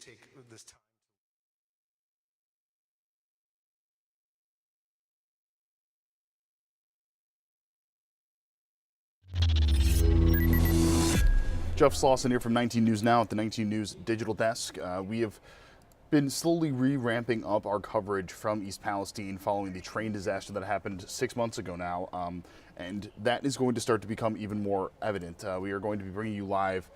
take this time. Jeff Slauson here from 19 News Now at the 19 News Digital Desk. We have been slowly re-ramping up our coverage from East Palestine following the train disaster that happened 6 months ago now, and that is going to start to become even more evident. We are going to be bringing you live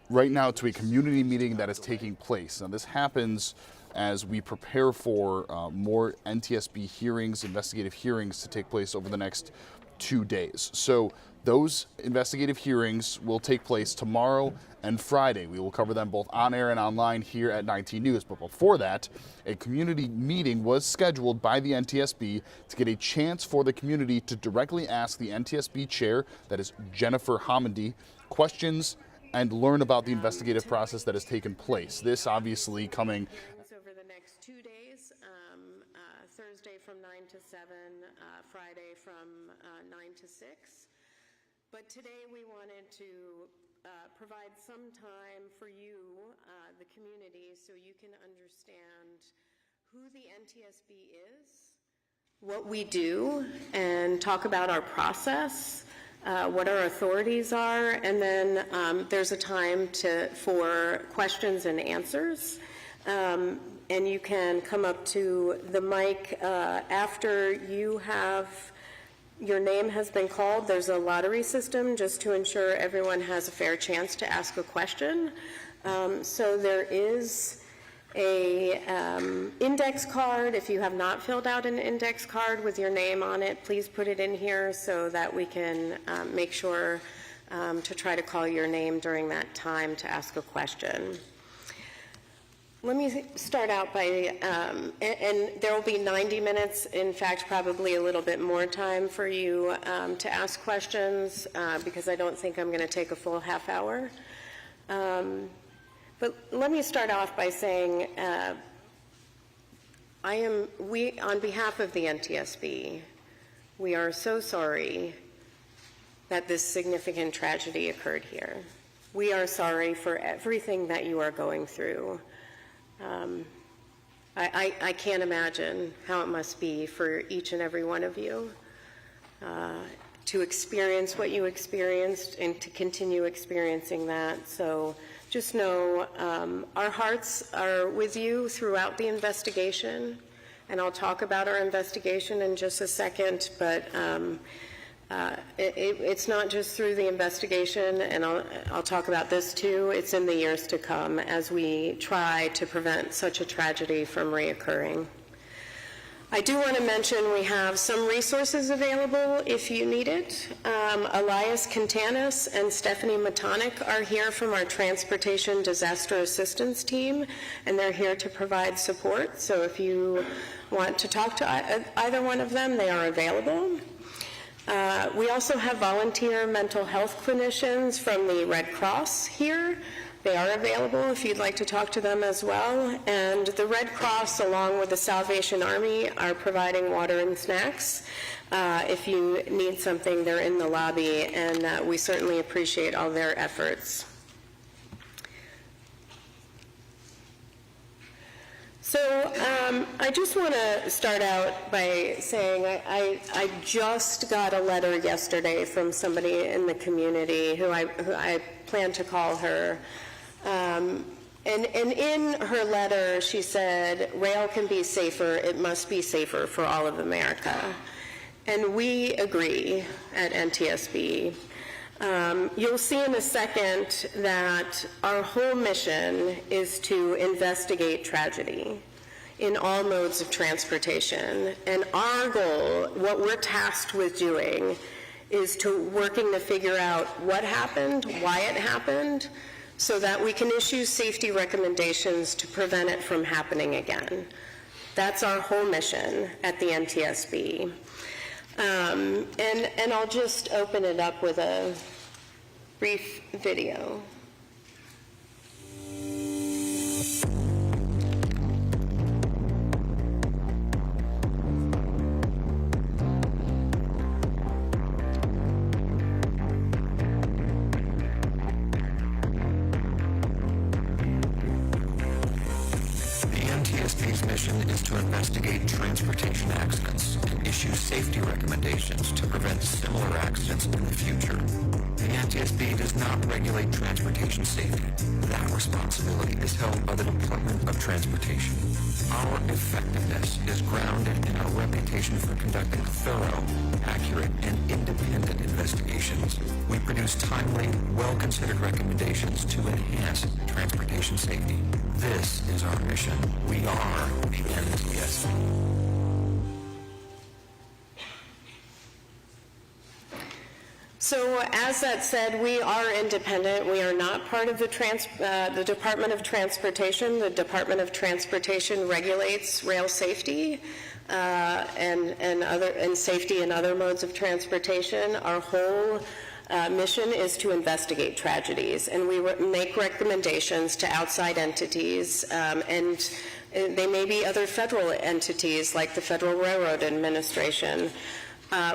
right now to a community meeting that is taking place. Now, this happens as we prepare for more NTSB hearings, investigative hearings to take place over the next 2 days. So those investigative hearings will take place tomorrow and Friday. We will cover them both on air and online here at 19 News. But before that, a community meeting was scheduled by the NTSB to get a chance for the community to directly ask the NTSB chair, that is Jennifer Homendy, questions and learn about the investigative process that has taken place. This obviously coming over the next 2 days, Thursday from 9 to 7, Friday from 9 to 6. But today we wanted to provide some time for you, the community, so you can understand who the NTSB is, what we do, and talk about our process, what our authorities are, and then there's a time for questions and answers. And you can come up to the mic after your name has been called. There's a lottery system just to ensure everyone has a fair chance to ask a question. So there is a index card. If you have not filled out an index card with your name on it, please put it in here so that we can make sure to try to call your name during that time to ask a question. Let me start out by, and there will be 90 minutes, in fact, probably a little bit more time for you to ask questions because I don't think I'm going to take a full half hour. But let me start off by saying we, on behalf of the NTSB, we are so sorry that this significant tragedy occurred here. We are sorry for everything that you are going through. I can't imagine how it must be for each and every one of you to experience what you experienced and to continue experiencing that. So just know our hearts are with you throughout the investigation, and I'll talk about our investigation in just a second, but it's not just through the investigation, and I'll talk about this too. It's in the years to come as we try to prevent such a tragedy from reoccurring. I do want to mention we have some resources available if you need it. Elias Quintanas and Stephanie Matonic are here from our Transportation Disaster Assistance Team, and they're here to provide support. So if you want to talk to either one of them, they are available. We also have volunteer mental health clinicians from the Red Cross here. They are available if you'd like to talk to them as well. And the Red Cross, along with the Salvation Army, are providing water and snacks. If you need something, they're in the lobby, and we certainly appreciate all their efforts. So I just want to start out by saying I just got a letter yesterday from somebody in the community who I plan to call her. And in her letter, she said, rail can be safer. It must be safer for all of America. And we agree at NTSB. You'll see in a second that our whole mission is to investigate tragedy in all modes of transportation. And our goal, what we're tasked with doing, is working to figure out what happened, why it happened, so that we can issue safety recommendations to prevent it from happening again. That's our whole mission at the NTSB. And I'll just open it up with a brief video. NTSB's mission is to investigate transportation accidents and issue safety recommendations to prevent similar accidents in the future. The NTSB does not regulate transportation safety. That responsibility is held by the Department of Transportation. Our effectiveness is grounded in our reputation for conducting thorough, accurate, and independent investigations. We produce timely, well-considered recommendations to enhance transportation safety. This is our mission. We are the NTSB. So as that said, we are independent. We are not part of the Department of Transportation. The Department of Transportation regulates rail safety and safety in other modes of transportation. Our whole mission is to investigate tragedies, and we make recommendations to outside entities, and they may be other federal entities like the Federal Railroad Administration,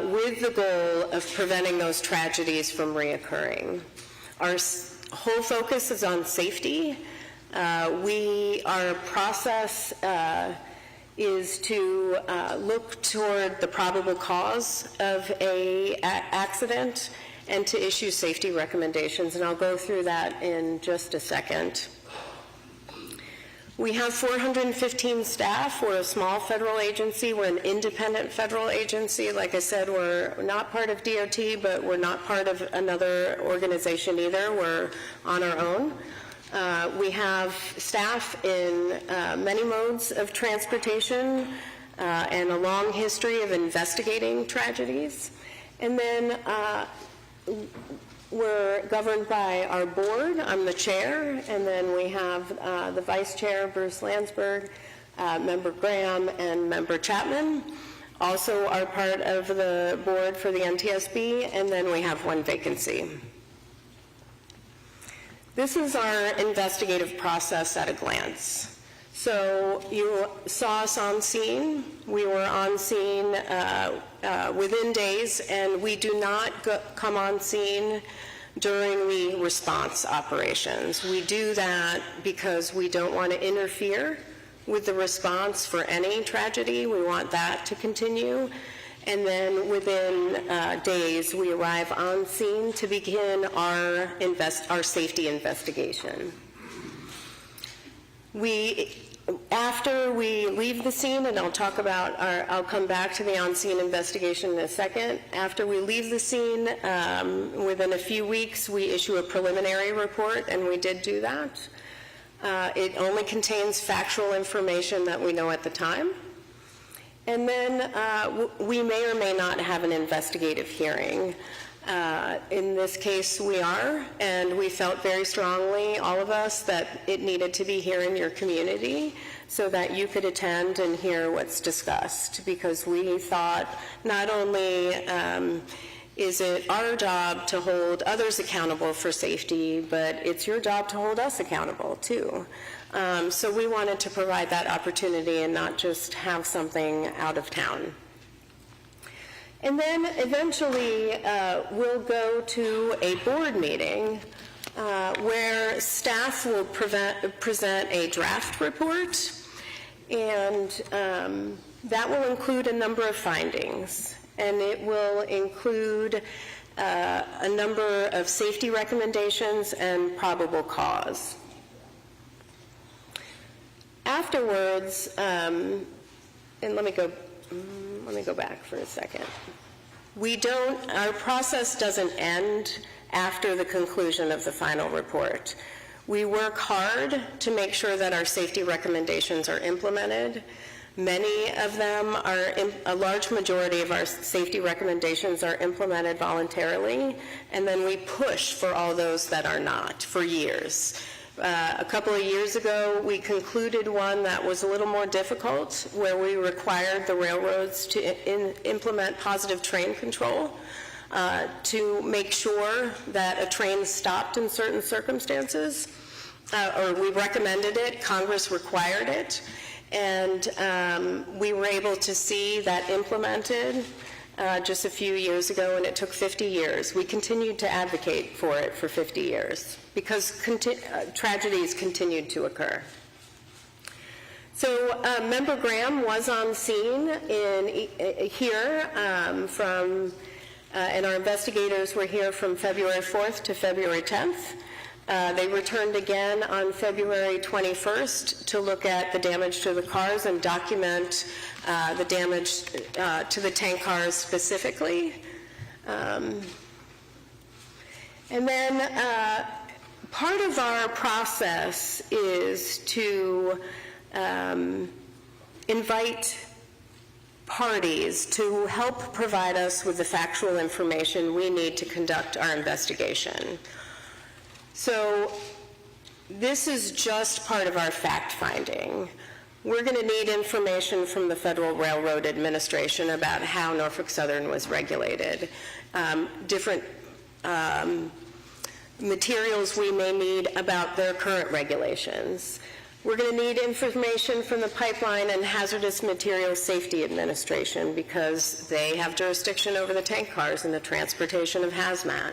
with the goal of preventing those tragedies from reoccurring. Our whole focus is on safety. Our process is to look toward the probable cause of an accident and to issue safety recommendations, and I'll go through that in just a second. We have 415 staff. We're a small federal agency. We're an independent federal agency. Like I said, we're not part of DOT, but we're not part of another organization either. We're on our own. We have staff in many modes of transportation and a long history of investigating tragedies. And then we're governed by our board. I'm the chair, and then we have the vice chair, Bruce Landsberg, member Graham, and member Chapman. Also are part of the board for the NTSB, and then we have one vacancy. This is our investigative process at a glance. So you saw us on scene. We were on scene within days, and we do not come on scene during the response operations. We do that because we don't want to interfere with the response for any tragedy. We want that to continue. And then within days, we arrive on scene to begin our safety investigation. After we leave the scene, and I'll come back to the on-scene investigation in a second. After we leave the scene, within a few weeks, we issue a preliminary report, and we did do that. It only contains factual information that we know at the time. And then we may or may not have an investigative hearing. In this case, we are, and we felt very strongly, all of us, that it needed to be here in your community so that you could attend and hear what's discussed, because we thought not only is it our job to hold others accountable for safety, but it's your job to hold us accountable too. So we wanted to provide that opportunity and not just have something out of town. And then eventually we'll go to a board meeting where staff will present a draft report, and that will include a number of findings, and it will include a number of safety recommendations and probable cause. Afterwards, and let me go back for a second. Our process doesn't end after the conclusion of the final report. We work hard to make sure that our safety recommendations are implemented. Many of them a large majority of our safety recommendations are implemented voluntarily, and then we push for all those that are not for years. A couple of years ago, we concluded one that was a little more difficult, where we required the railroads to implement positive train control to make sure that a train stopped in certain circumstances, or we recommended it, Congress required it, and we were able to see that implemented just a few years ago, and it took 50 years. We continued to advocate for it for 50 years because tragedies continued to occur. So Member Graham was on scene here and our investigators were here from February 4th to February 10th. They returned again on February 21st to look at the damage to the cars and document the damage to the tank cars specifically. And then part of our process is to invite parties to help provide us with the factual information we need to conduct our investigation. So this is just part of our fact-finding. We're going to need information from the Federal Railroad Administration about how Norfolk Southern was regulated, different materials we may need about their current regulations. We're going to need information from the Pipeline and Hazardous Materials Safety Administration because they have jurisdiction over the tank cars and the transportation of hazmat.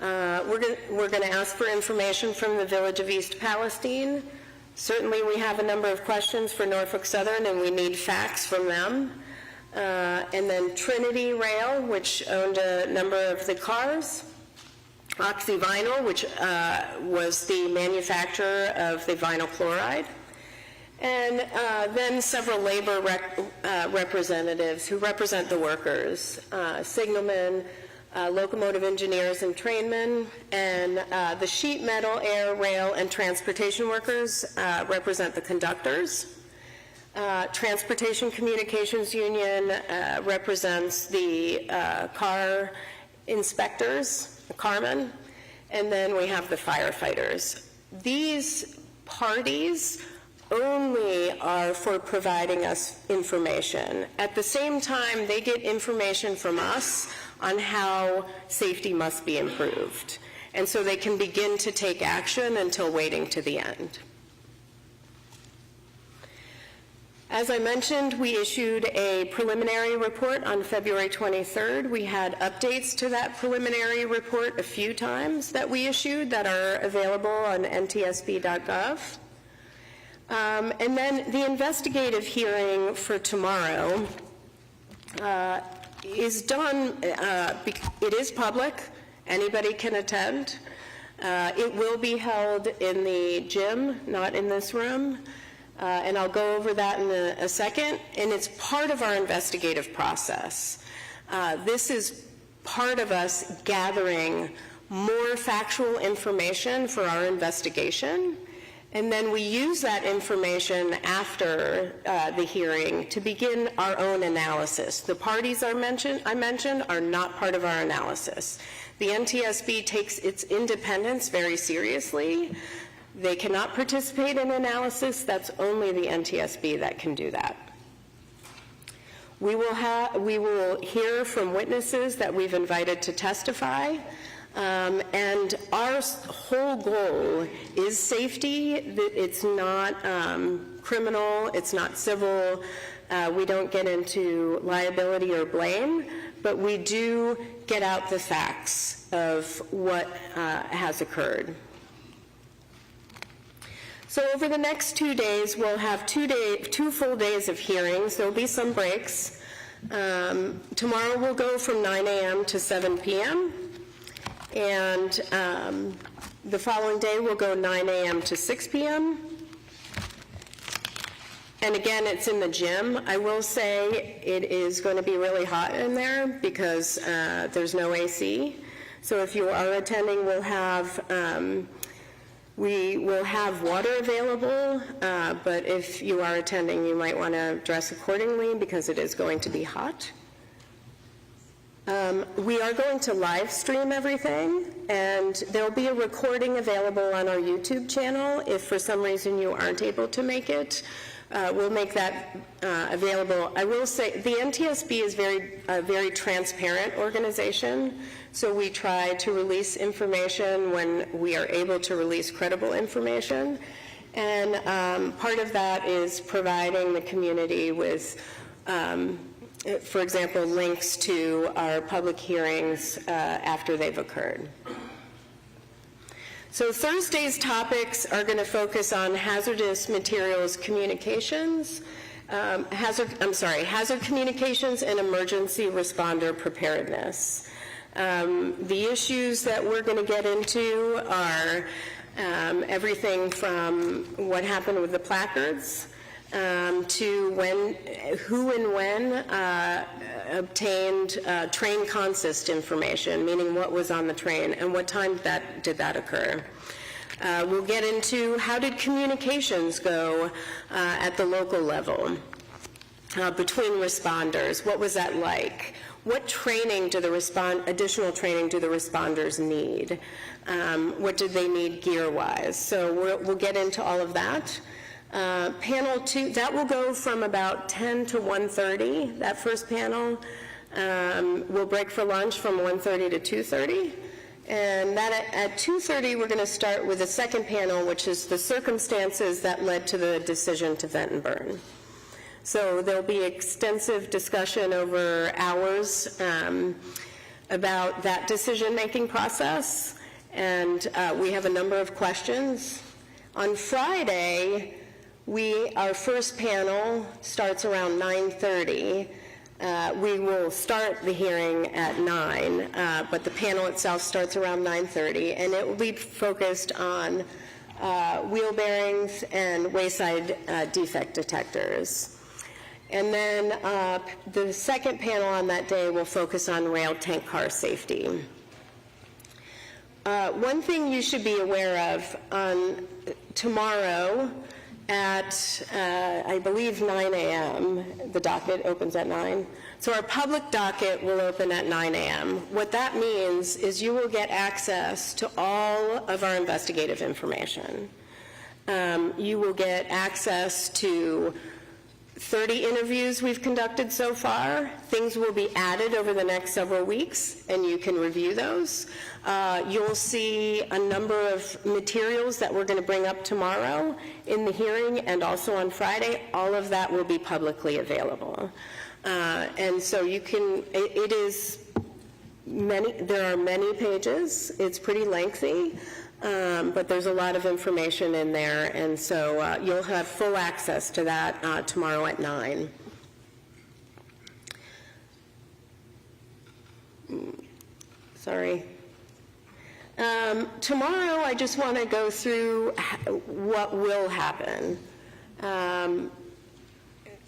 We're going to ask for information from the Village of East Palestine. Certainly we have a number of questions for Norfolk Southern and we need facts from them. And then Trinity Rail, which owned a number of the cars. Oxyvinyl, which was the manufacturer of the vinyl chloride, and then several labor representatives who represent the workers, signalmen, locomotive engineers and trainmen, and the sheet metal, air, rail, and transportation workers represent the conductors. Transportation Communications Union represents the car inspectors, the carmen, and then we have the firefighters. These parties only are for providing us information. At the same time, they get information from us on how safety must be improved. And so they can begin to take action until waiting to the end. As I mentioned, we issued a preliminary report on February 23rd. We had updates to that preliminary report a few times that we issued that are available on ntsb.gov. And then the investigative hearing for tomorrow is done, it is public, anybody can attend. It will be held in the gym, not in this room. And I'll go over that in a second, and it's part of our investigative process. This is part of us gathering more factual information for our investigation, and then we use that information after the hearing to begin our own analysis. The parties I mentioned are not part of our analysis. The NTSB takes its independence very seriously. They cannot participate in analysis. That's only the NTSB that can do that. We will hear from witnesses that we've invited to testify, and our whole goal is safety. It's not criminal, it's not civil. We don't get into liability or blame, but we do get out the facts of what has occurred. So over the next 2 days, we'll have 2 full days of hearings. There'll be some breaks. Tomorrow we'll go from 9 a.m. to 7 p.m. And the following day we'll go 9 a.m. to 6 p.m. And again, it's in the gym. I will say it is going to be really hot in there because there's no AC. So if you are attending, we will have water available, but if you are attending, you might want to dress accordingly because it is going to be hot. We are going to live stream everything, and there will be a recording available on our YouTube channel. If for some reason you aren't able to make it, we'll make that available. I will say the NTSB is a very transparent organization. So we try to release information when we are able to release credible information. And part of that is providing the community with, for example, links to our public hearings after they've occurred. So Thursday's topics are going to focus on hazardous materials communications, hazard communications and emergency responder preparedness. The issues that we're going to get into are everything from what happened with the placards to who and when obtained train consist information, meaning what was on the train and what time did that occur. We'll get into how did communications go at the local level between responders. What was that like? What training do additional training do the responders need? What did they need gear-wise? So we'll get into all of that. Panel 2, that will go from about 10 to 1:30, that first panel. We'll break for lunch from 1:30 to 2:30. And that at 2:30, we're going to start with the second panel, which is the circumstances that led to the decision to vent and burn. So there'll be extensive discussion over hours about that decision-making process, and we have a number of questions. On Friday, our first panel starts around 9:30. We will start the hearing at 9, but the panel itself starts around 9:30, and it will be focused on wheel bearings and wayside defect detectors. And then the second panel on that day will focus on rail tank car safety. One thing you should be aware of on tomorrow at, I believe, 9 a.m., the docket opens at 9. So our public docket will open at 9 a.m. What that means is you will get access to all of our investigative information. You will get access to 30 interviews we've conducted so far. Things will be added over the next several weeks, and you can review those. You'll see a number of materials that we're going to bring up tomorrow in the hearing and also on Friday. All of that will be publicly available. And so you can, there are many pages. It's pretty lengthy. But there's a lot of information in there, and so you'll have full access to that tomorrow at 9. Sorry. Tomorrow, I just want to go through what will happen.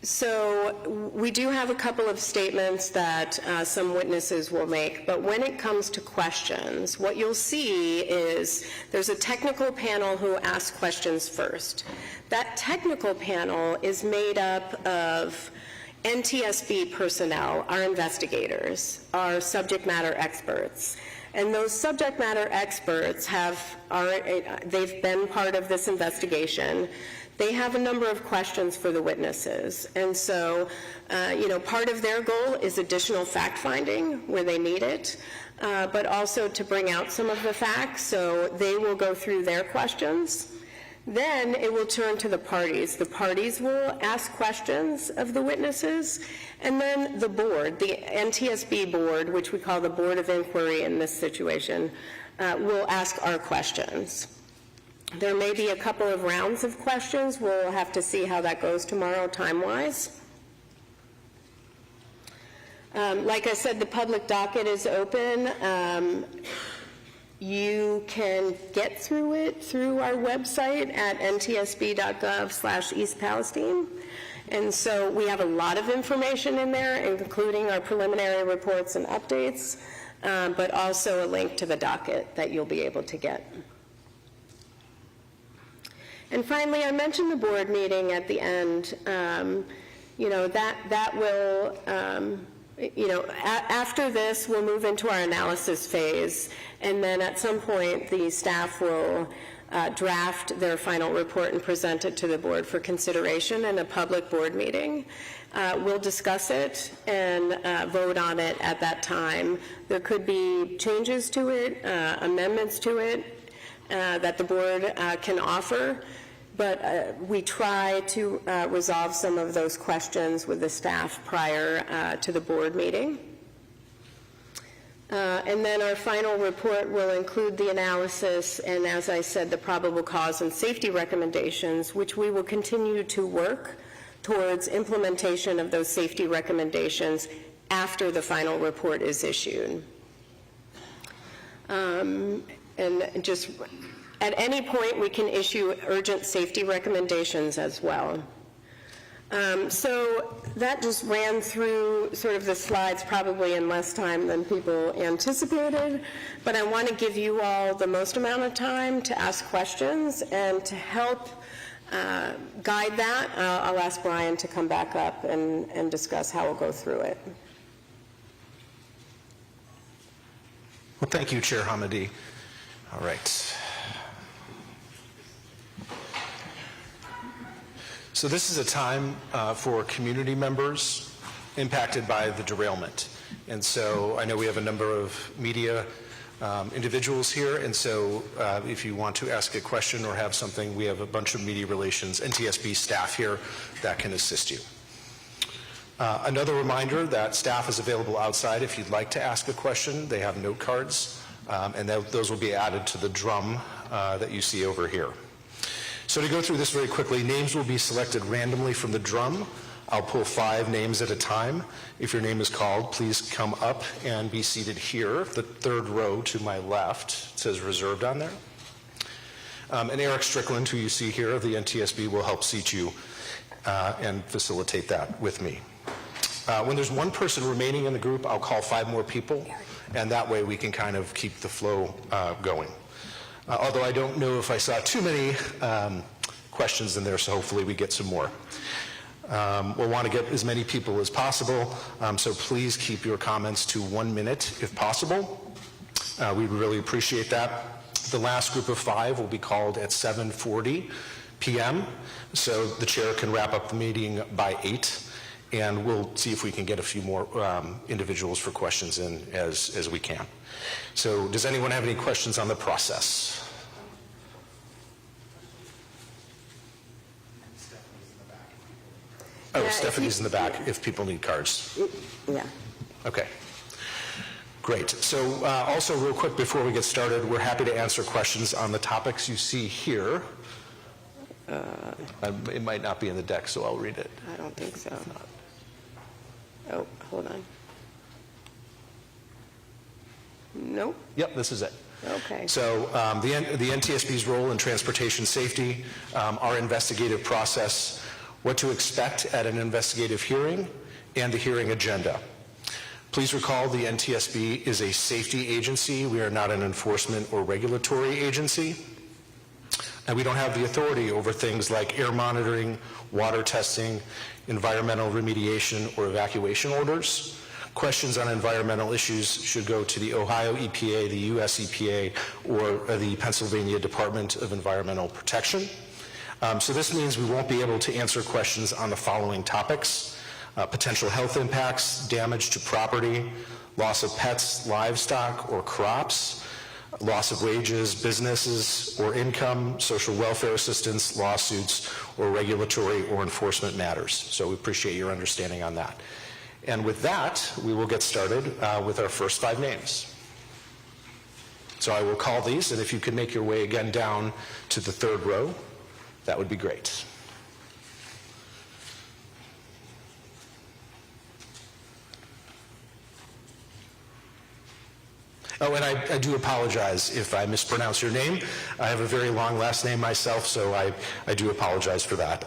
So we do have a couple of statements that some witnesses will make, but when it comes to questions, what you'll see is there's a technical panel who asks questions first. That technical panel is made up of NTSB personnel, our investigators, our subject matter experts. And those subject matter experts they've been part of this investigation. They have a number of questions for the witnesses. And so, part of their goal is additional fact-finding where they need it, but also to bring out some of the facts. So they will go through their questions. Then it will turn to the parties. The parties will ask questions of the witnesses. And then the board, the NTSB board, which we call the Board of Inquiry in this situation, will ask our questions. There may be a couple of rounds of questions. We'll have to see how that goes tomorrow time-wise. Like I said, the public docket is open. You can get through it through our website at ntsb.gov/East Palestine. And so we have a lot of information in there, including our preliminary reports and updates, but also a link to the docket that you'll be able to get. And finally, I mentioned the board meeting at the end. That will, after this, we'll move into our analysis phase, and then at some point, the staff will draft their final report and present it to the board for consideration in a public board meeting. We'll discuss it and vote on it at that time. There could be changes to it, amendments to it that the board can offer, but we try to resolve some of those questions with the staff prior to the board meeting. And then our final report will include the analysis and, as I said, the probable cause and safety recommendations, which we will continue to work towards implementation of those safety recommendations after the final report is issued. And just at any point, we can issue urgent safety recommendations as well. So that just ran through sort of the slides probably in less time than people anticipated, but I want to give you all the most amount of time to ask questions, and to help guide that, I'll ask Brian to come back up and discuss how we'll go through it. Well, thank you, Chair Hamady. All right. So this is a time for community members impacted by the derailment. And so I know we have a number of media individuals here, and so if you want to ask a question or have something, we have a bunch of media relations, NTSB staff here that can assist you. Another reminder that staff is available outside if you'd like to ask a question. They have note cards, and those will be added to the drum that you see over here. So to go through this very quickly, names will be selected randomly from the drum. I'll pull 5 names at a time. If your name is called, please come up and be seated here, the 3rd row to my left. It says reserved on there. And Eric Strickland, who you see here of the NTSB, will help seat you and facilitate that with me. When there's one person remaining in the group, I'll call 5 more people, and that way we can kind of keep the flow going. Although I don't know if I saw too many questions in there, so hopefully we get some more. We'll want to get as many people as possible, so please keep your comments to 1 minute if possible. We would really appreciate that. The last group of 5 will be called at 7:40 p.m., so the chair can wrap up the meeting by 8, and we'll see if we can get a few more individuals for questions in as we can. So does anyone have any questions on the process? Oh, yeah, Stephanie's in the back if people need cards. Yeah. Okay. Great. So also real quick before we get started, we're happy to answer questions on the topics you see here. It might not be in the deck, so I'll read it. I don't think so. Oh, hold on. Nope. Yep, this is it. Okay. So the NTSB's role in transportation safety, our investigative process, what to expect at an investigative hearing, and the hearing agenda. Please recall the NTSB is a safety agency. We are not an enforcement or regulatory agency. And we don't have the authority over things like air monitoring, water testing, environmental remediation, or evacuation orders. Questions on environmental issues should go to the Ohio EPA, the US EPA, or the Pennsylvania Department of Environmental Protection. So this means we won't be able to answer questions on the following topics: potential health impacts, damage to property, loss of pets, livestock, or crops, loss of wages, businesses, or income, social welfare assistance, lawsuits, or regulatory or enforcement matters. So we appreciate your understanding on that. And with that, we will get started with our first 5 names. So I will call these, and if you could make your way again down to the 3rd row, that would be great. Oh, and I do apologize if I mispronounce your name. I have a very long last name myself, so I do apologize for that.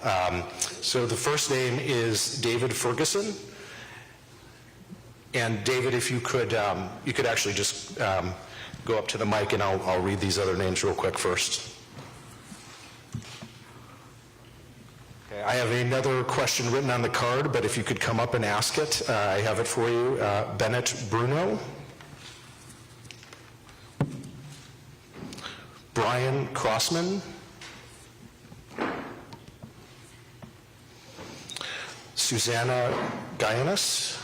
So the first name is David Ferguson. And David, if you could actually just go up to the mic, and I'll read these other names real quick first. Okay, I have another question written on the card, but if you could come up and ask it, I have it for you. Bennett Bruno. Brian Crossman. Susanna Guyanis.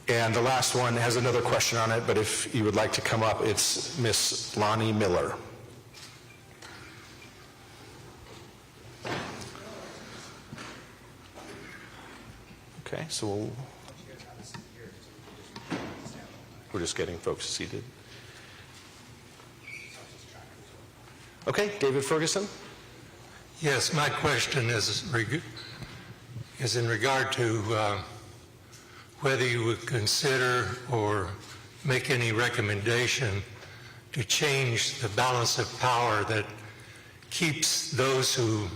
And the last one has another question on it, but if you would like to come up, it's Miss Lonnie Miller. Okay, so we're just getting folks seated. Okay, David Ferguson. Yes, my question is in regard to whether you would consider or make any recommendation to change the balance of power that keeps those who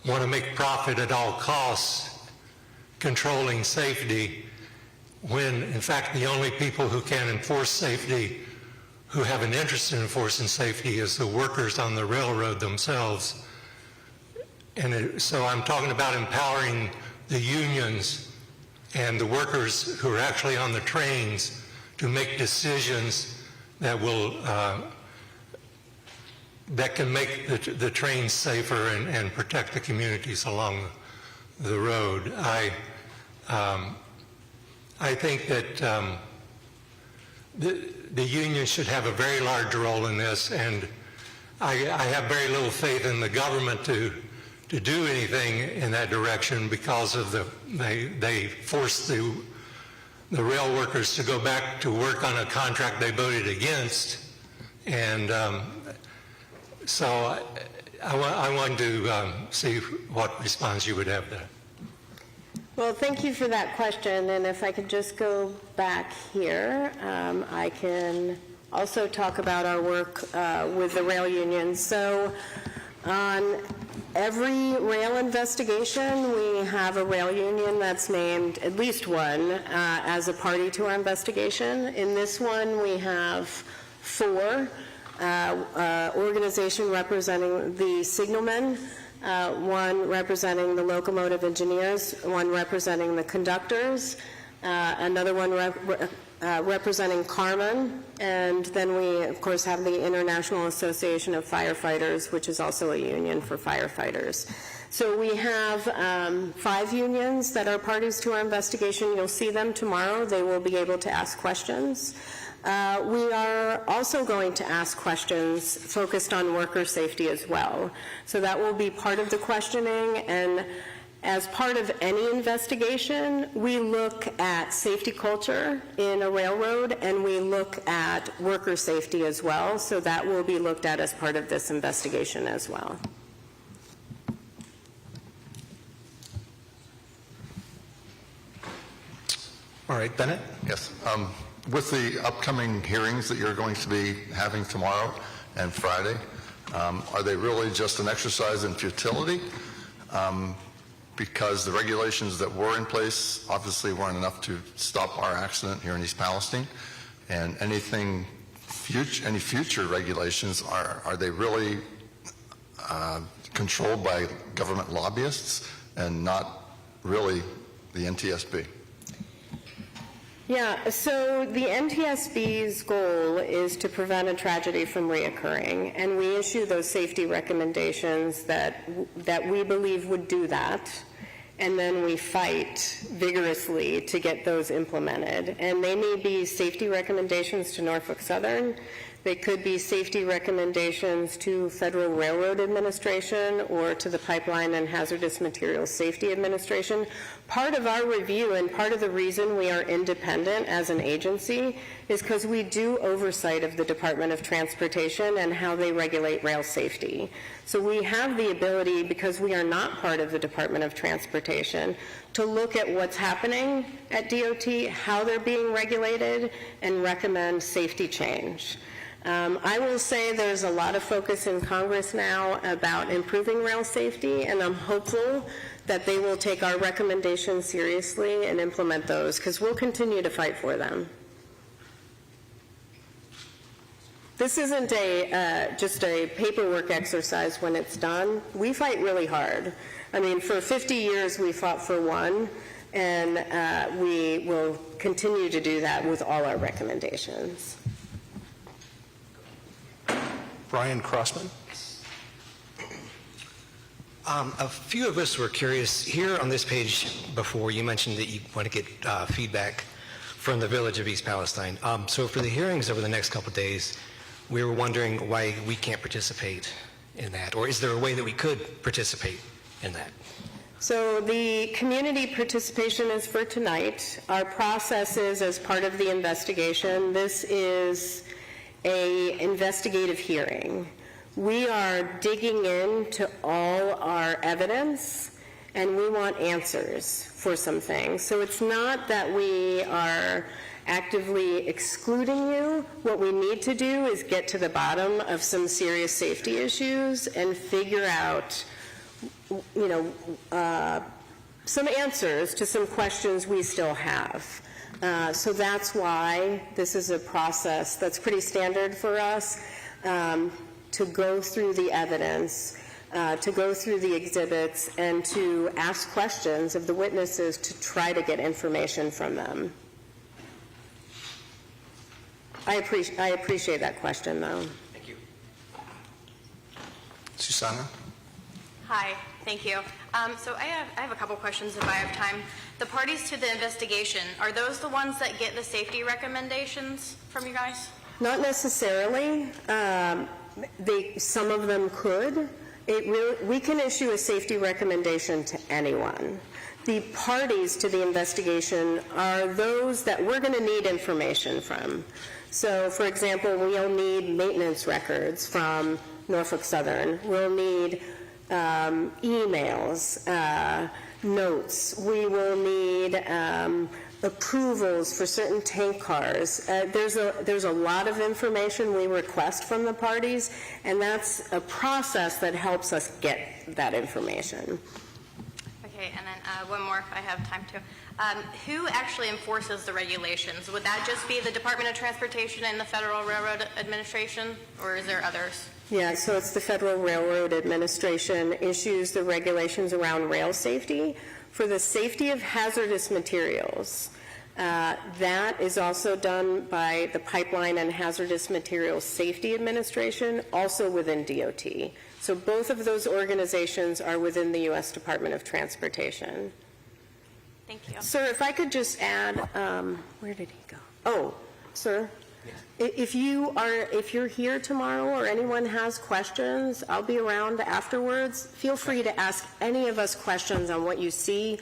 want to make profit at all costs controlling safety, when in fact the only people who can enforce safety, who have an interest in enforcing safety, is the workers on the railroad themselves. And so I'm talking about empowering the unions and the workers who are actually on the trains to make decisions that will that can make the trains safer and protect the communities along the road. I think that the union should have a very large role in this, and I have very little faith in the government to do anything in that direction, because of they force the rail workers to go back to work on a contract they voted against, and so I wanted to see what response you would have there. Well, thank you for that question, and if I could just go back here, I can also talk about our work with the rail unions. So on every rail investigation, we have a rail union that's named, at least one, as a party to our investigation. In this one, we have 4 organizations representing the signalmen, 1 representing the locomotive engineers, 1 representing the conductors, another one representing Carmen, and then we, of course, have the International Association of Firefighters, which is also a union for firefighters. So we have 5 unions that are parties to our investigation. You'll see them tomorrow. They will be able to ask questions. We are also going to ask questions focused on worker safety as well. So that will be part of the questioning, and as part of any investigation, we look at safety culture in a railroad, and we look at worker safety as well. So that will be looked at as part of this investigation as well. All right, Bennett? Yes. With the upcoming hearings that you're going to be having tomorrow and Friday, are they really just an exercise in futility? Because the regulations that were in place obviously weren't enough to stop our accident here in East Palestine, and any future regulations, are they really controlled by government lobbyists and not really the NTSB? Yeah, so the NTSB's goal is to prevent a tragedy from reoccurring, and we issue those safety recommendations that we believe would do that, and then we fight vigorously to get those implemented. And they may be safety recommendations to Norfolk Southern. They could be safety recommendations to Federal Railroad Administration or to the Pipeline and Hazardous Materials Safety Administration. Part of our review and part of the reason we are independent as an agency is because we do oversight of the Department of Transportation and how they regulate rail safety. So we have the ability, because we are not part of the Department of Transportation, to look at what's happening at DOT, how they're being regulated, and recommend safety change. I will say there's a lot of focus in Congress now about improving rail safety, and I'm hopeful that they will take our recommendations seriously and implement those, because we'll continue to fight for them. This isn't just a paperwork exercise when it's done. We fight really hard. I mean, for 50 years we fought for one, and we will continue to do that with all our recommendations. Brian Crossman? A few of us were curious. Here on this page before, you mentioned that you want to get feedback from the village of East Palestine. So for the hearings over the next couple of days, we were wondering why we can't participate in that, or is there a way that we could participate in that? So the community participation is for tonight. Our process is, as part of the investigation, this is an investigative hearing. We are digging into all our evidence, and we want answers for some things. So it's not that we are actively excluding you. What we need to do is get to the bottom of some serious safety issues and figure out, some answers to some questions we still have. So that's why this is a process that's pretty standard for us, to go through the evidence, to go through the exhibits, and to ask questions of the witnesses to try to get information from them. I appreciate that question, though. Thank you. Susanna? Hi, thank you. So I have a couple questions if I have time. The parties to the investigation, are those the ones that get the safety recommendations from you guys? Not necessarily. Some of them could. We can issue a safety recommendation to anyone. The parties to the investigation are those that we're going to need information from. So, for example, we'll need maintenance records from Norfolk Southern. We'll need emails, notes. We will need approvals for certain tank cars. There's a lot of information we request from the parties, and that's a process that helps us get that information. Okay, and then one more if I have time to. Who actually enforces the regulations? Would that just be the Department of Transportation and the Federal Railroad Administration, or is there others? Yeah, so it's the Federal Railroad Administration issues the regulations around rail safety. For the safety of hazardous materials, that is also done by the Pipeline and Hazardous Materials Safety Administration, also within DOT. So both of those organizations are within the U.S. Department of Transportation. Thank you. Sir, if I could just add, where did he go? Oh, sir. If you're here tomorrow or anyone has questions, I'll be around afterwards. Feel free to ask any of us questions on what you see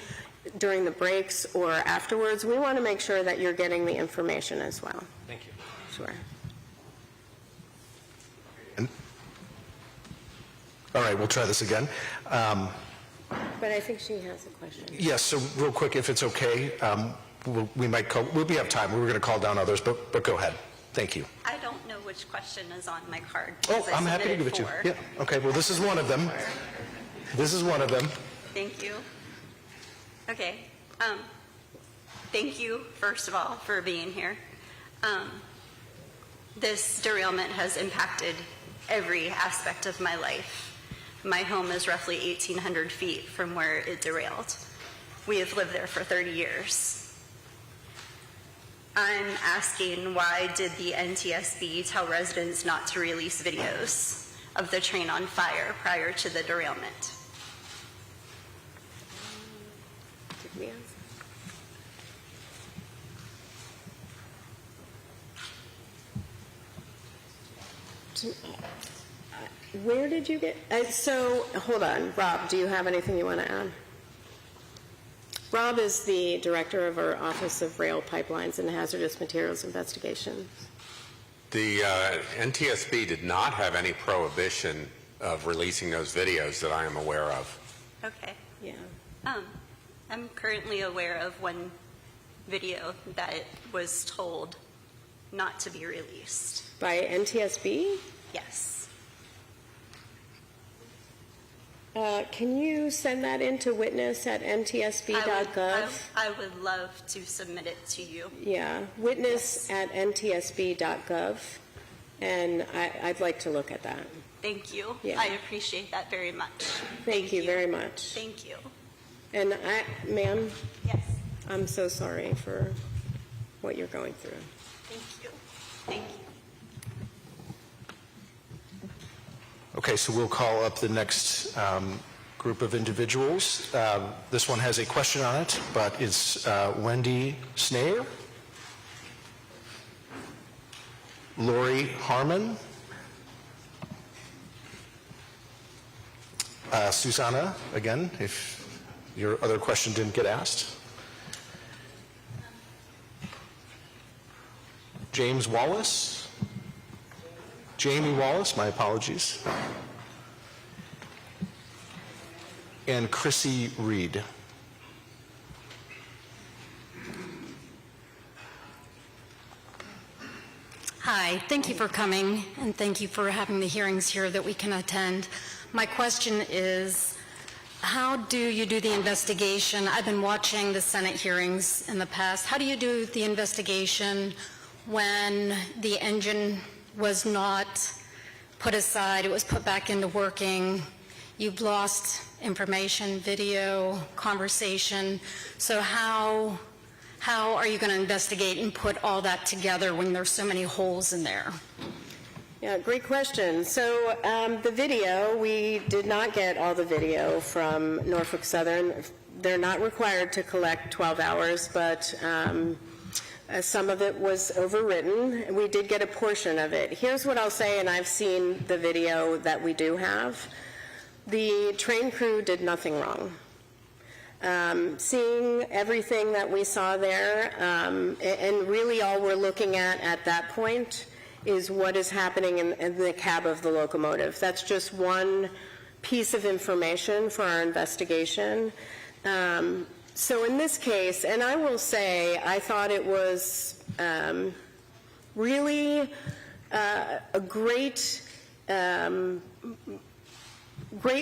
during the breaks or afterwards. We want to make sure that you're getting the information as well. Thank you. Sure. All right, we'll try this again. But I think she has a question. Yes, so real quick, if it's okay, we have time. We were going to call down others, but go ahead. Thank you. I don't know which question is on my card. Oh, because I I'm happy to give it to you. submitted Yeah, okay, well, this is one of them. This is one of them. Thank you. Okay. Thank you, first of all, for being here. This derailment has impacted every aspect of my life. My home is roughly 1,800 feet from where it derailed. We have lived there for 30 years. I'm asking, why did the NTSB tell residents not to release videos of the train on fire prior to the derailment? Did we ask? Where did you get, so hold on, Rob, do you have anything you want to add? Rob is the director of our Office of Rail Pipelines and Hazardous Materials Investigations. The NTSB did not have any prohibition of releasing those videos that I am aware of. Okay. Yeah. I'm currently aware of one video that was told not to be released. By NTSB? Yes. Can you send that in to witness@ntsb.gov? I would love to submit it to you. Yeah, witness@ntsb.gov, and I'd like to look at that. Thank you. Yeah. I appreciate that very much. Thank you very much. Thank you. And ma'am, Yes. I'm so sorry for what you're going through. Thank you. Thank you. Okay, so we'll call up the next group of individuals. This one has a question on it, but it's Wendy Snayer, Lori Harmon, Susanna, again, if Your other question didn't get asked. James Wallace? Jamie Wallace, my apologies. And Chrissy Reed. Hi, thank you for coming, and thank you for having the hearings here that we can attend. My question is, how do you do the investigation? I've been watching the Senate hearings in the past. How do you do the investigation when the engine was not put aside, it was put back into working, you've lost information, video, conversation, so how are you going to investigate and put all that together when there's so many holes in there? Yeah, great question. So the video, we did not get all the video from Norfolk Southern. They're not required to collect 12 hours, but some of it was overwritten. We did get a portion of it. Here's what I'll say, and I've seen the video that we do have. The train crew did nothing wrong. Seeing everything that we saw there, and really all we're looking at that point is what is happening in the cab of the locomotive. That's just one piece of information for our investigation. So in this case, and I will say, I thought it was really a great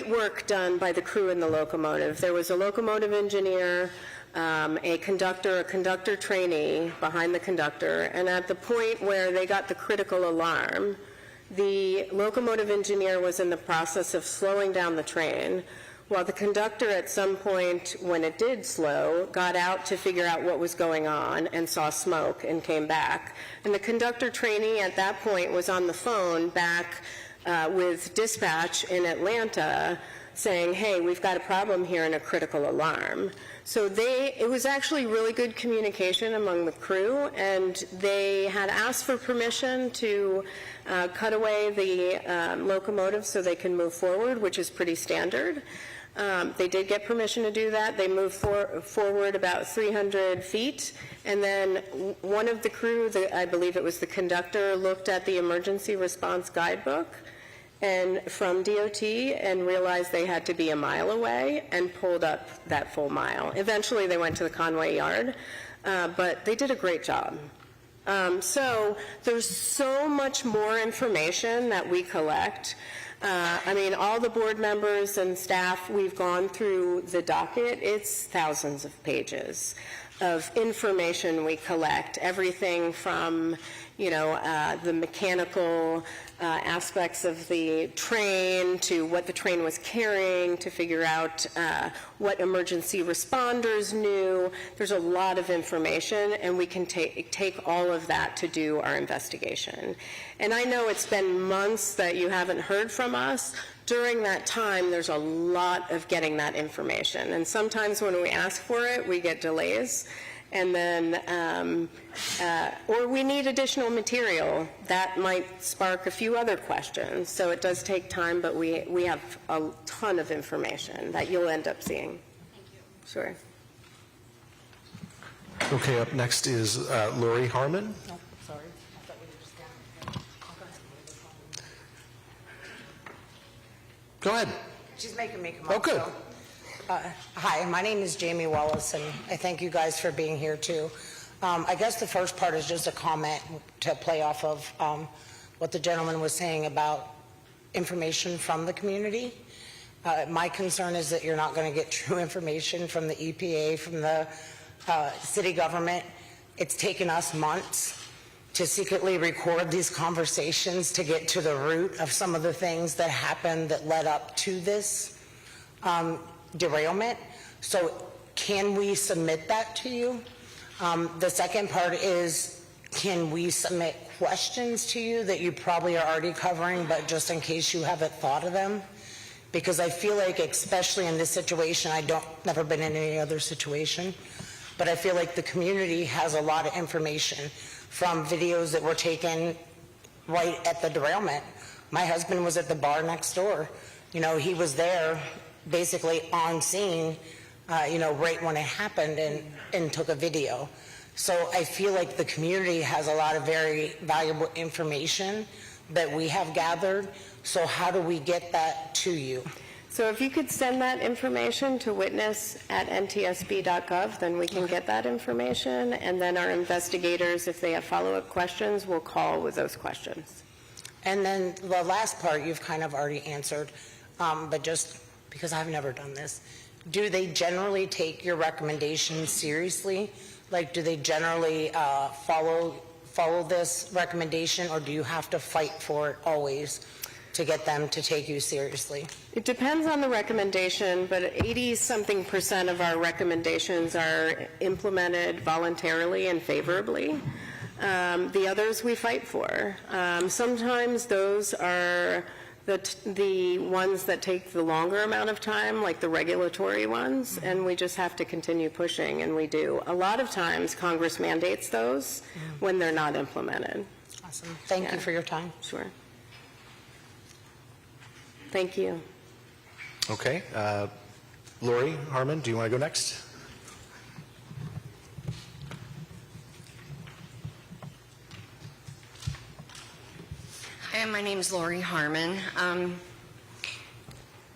work done by the crew in the locomotive. There was a locomotive engineer, a conductor trainee behind the conductor, and at the point where they got the critical alarm, the locomotive engineer was in the process of slowing down the train, while the conductor at some point, when it did slow, got out to figure out what was going on and saw smoke and came back. And the conductor trainee at that point was on the phone back with dispatch in Atlanta saying, hey, we've got a problem here and a critical alarm. So it was actually really good communication among the crew, and they had asked for permission to cut away the locomotive so they can move forward, which is pretty standard. They did get permission to do that. They moved forward about 300 feet, and then one of the crew, I believe it was the conductor, looked at the emergency response guidebook and from DOT and realized they had to be a mile away and pulled up that full mile. Eventually they went to the Conway Yard, but they did a great job. So there's so much more information that we collect. I mean, all the board members and staff, we've gone through the docket. It's thousands of pages of information we collect, everything from, the mechanical aspects of the train to what the train was carrying to figure out what emergency responders knew. There's a lot of information, and we can take all of that to do our investigation. And I know it's been months that you haven't heard from us. During that time, there's a lot of getting that information. And sometimes when we ask for it, we get delays. And then, or we need additional material that might spark a few other questions. So it does take time, but we have a ton of information that you'll end up seeing. Thank you. Sure. Okay, up next is Lori Harmon. Oh, sorry. I thought we were just down. Go ahead. She's making me come up. Oh, good. So. Hi, my name is Jamie Wallace, and I thank you guys for being here, too. I guess the first part is just a comment to play off of what the gentleman was saying about information from the community. My concern is that you're not going to get true information from the EPA, from the city government. It's taken us months to secretly record these conversations to get to the root of some of the things that happened that led up to this derailment. So can we submit that to you? The second part is, can we submit questions to you that you probably are already covering, but just in case you haven't thought of them? Because I feel like, especially in this situation, never been in any other situation, but I feel like the community has a lot of information from videos that were taken right at the derailment. My husband was at the bar next door. He was there basically on scene right when it happened and took a video. So I feel like the community has a lot of very valuable information that we have gathered. So how do we get that to you? So if you could send that information to witness@ntsb.gov, then we can get that information, and then our investigators, if they have follow-up questions, will call with those questions. And then the last part you've kind of already answered, but just because I've never done this, do they generally take your recommendations seriously? Like, do they generally follow this recommendation, or do you have to fight for it always to get them to take you seriously? It depends on the recommendation, but 80-something% of our recommendations are implemented voluntarily and favorably. The others we fight for. Sometimes those are the ones that take the longer amount of time, like the regulatory ones, and we just have to continue pushing, and we do. A lot of times Congress mandates those when they're not implemented. Awesome. Thank you for your time. Sure. Thank you. Okay. Lori Harmon, do you want to go next? Hi, my name is Lori Harmon.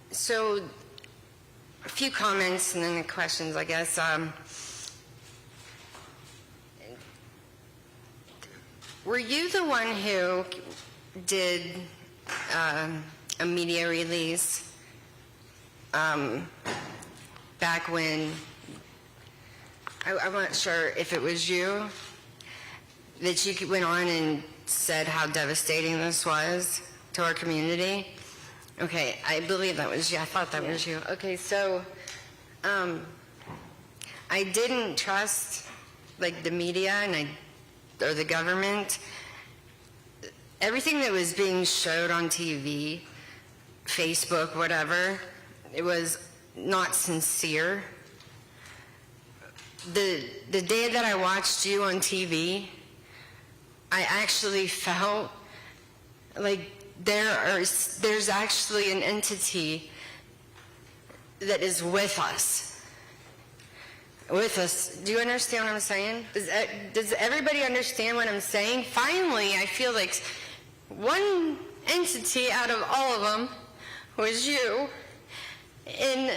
So a few comments and then the questions, I guess. Were you the one who did a media release back when, I'm not sure if it was you, that you went on and said how devastating this was to our community? Okay, I believe that was you. I thought that was you. Okay, so I didn't trust like the media or the government. Everything that was being showed on TV, Facebook, whatever, it was not sincere. The day that I watched you on TV, I actually felt like there's actually an entity that is with us. Do you understand what I'm saying? Does everybody understand what I'm saying? Finally, I feel like one entity out of all of them was you. And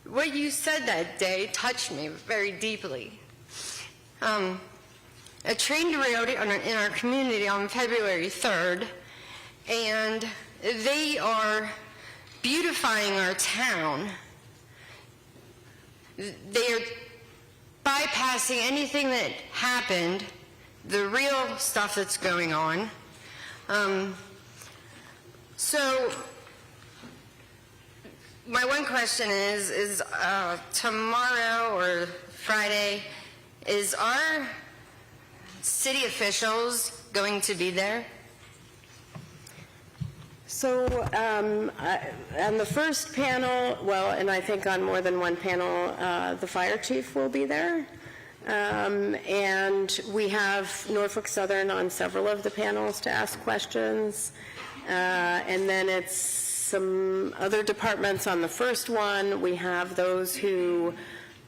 what you said that day touched me very deeply. A train derailed in our community on February 3rd, and they are beautifying our town. They are bypassing anything that happened, the real stuff that's going on. So my one question is tomorrow or Friday, is our city officials going to be there? So on the first panel, well, and I think on more than one panel, the fire chief will be there. And we have Norfolk Southern on several of the panels to ask questions. And then it's some other departments on the first one. We have those who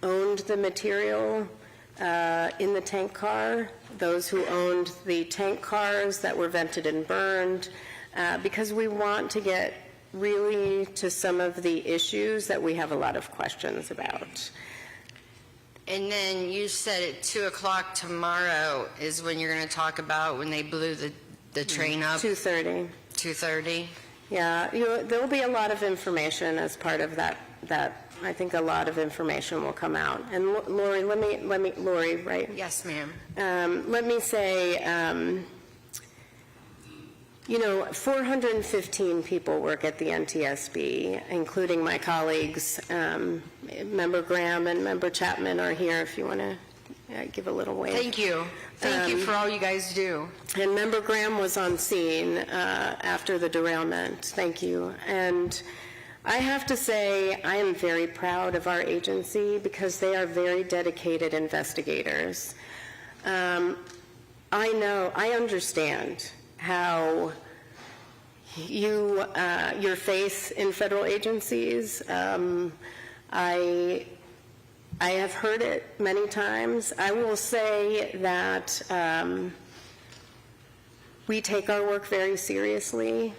owned the material in the tank car, those who owned the tank cars that were vented and burned, because we want to get really to some of the issues that we have a lot of questions about. And then you said at 2 o'clock tomorrow is when you're going to talk about when they blew the train up? 2:30. 2:30? Yeah, there'll be a lot of information as part of that. I think a lot of information will come out. And Lori, let me, Lori, right? Yes, ma'am. Let me say, 415 people work at the NTSB, including my colleagues. Member Graham and Member Chapman are here if you want to give a little wave. Thank you. Thank you for all you guys do. And Member Graham was on scene after the derailment. Thank you. And I have to say, I am very proud of our agency because they are very dedicated investigators. I understand how your faith in federal agencies. I I have heard it many times. I will say that we take our work very seriously.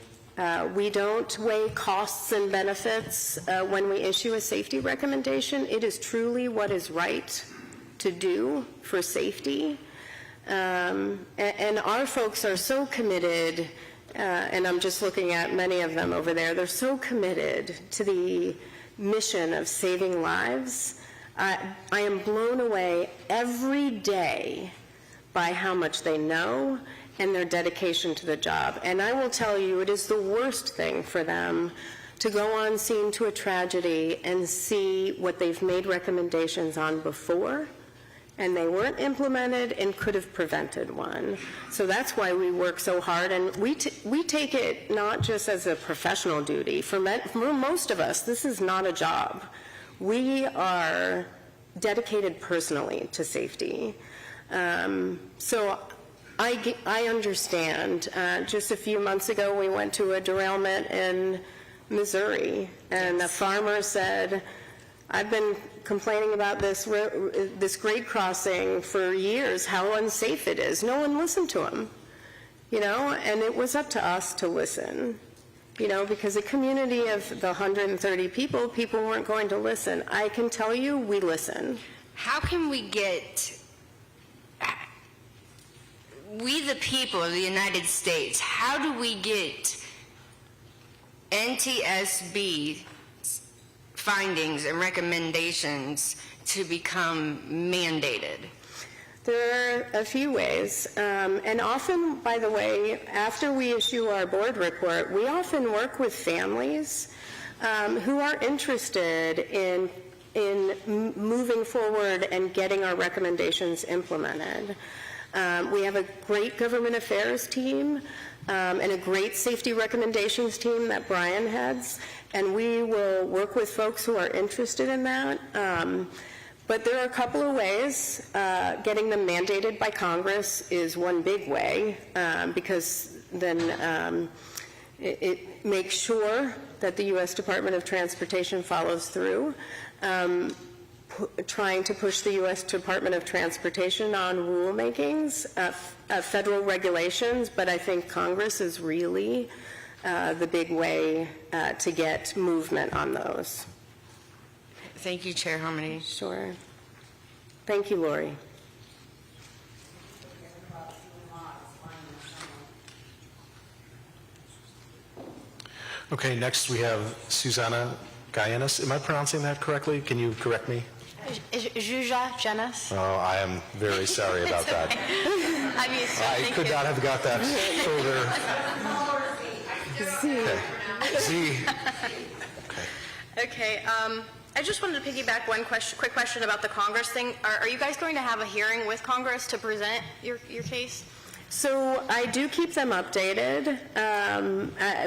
We don't weigh costs and benefits when we issue a safety recommendation. It is truly what is right to do for safety. And our folks are so committed, and I'm just looking at many of them over there, they're so committed to the mission of saving lives. I am blown away every day by how much they know and their dedication to the job. And I will tell you, it is the worst thing for them to go on scene to a tragedy and see what they've made recommendations on before, and they weren't implemented and could have prevented one. So that's why we work so hard, and we take it not just as a professional duty. For most of us, this is not a job. We are dedicated personally to safety. So I understand. Just a few months ago, we went to a derailment in Missouri, and a farmer said, I've been complaining about this grade crossing for years, how unsafe it is. No one listened to him, and it was up to us to listen, because a community of the 130 people weren't going to listen. I can tell you, we listen. How can we get, we the people of the United States, how do we get NTSB findings and recommendations to become mandated? There are a few ways, and often, by the way, after we issue our board report, we often work with families who are interested in moving forward and getting our recommendations implemented. We have a great government affairs team and a great safety recommendations team that Brian heads, and we will work with folks who are interested in that. But there are a couple of ways. Getting them mandated by Congress is one big way, because then it makes sure that the U.S. Department of Transportation follows through. Trying to push the U.S. Department of Transportation on rulemakings, federal regulations, but I think Congress is really the big way to get movement on those. Thank you, Chair Harmony. Sure. Thank you, Lori. Okay, next we have Susanna Guyanis. Am I pronouncing that correctly? Can you correct me? Juja Jenis. Oh, I am very sorry about that. I'm used to it. I could not have got that further. Okay. Z. Okay. I just wanted to piggyback one quick question about the Congress thing. Are you guys going to have a hearing with Congress to present your case? So I do keep them updated.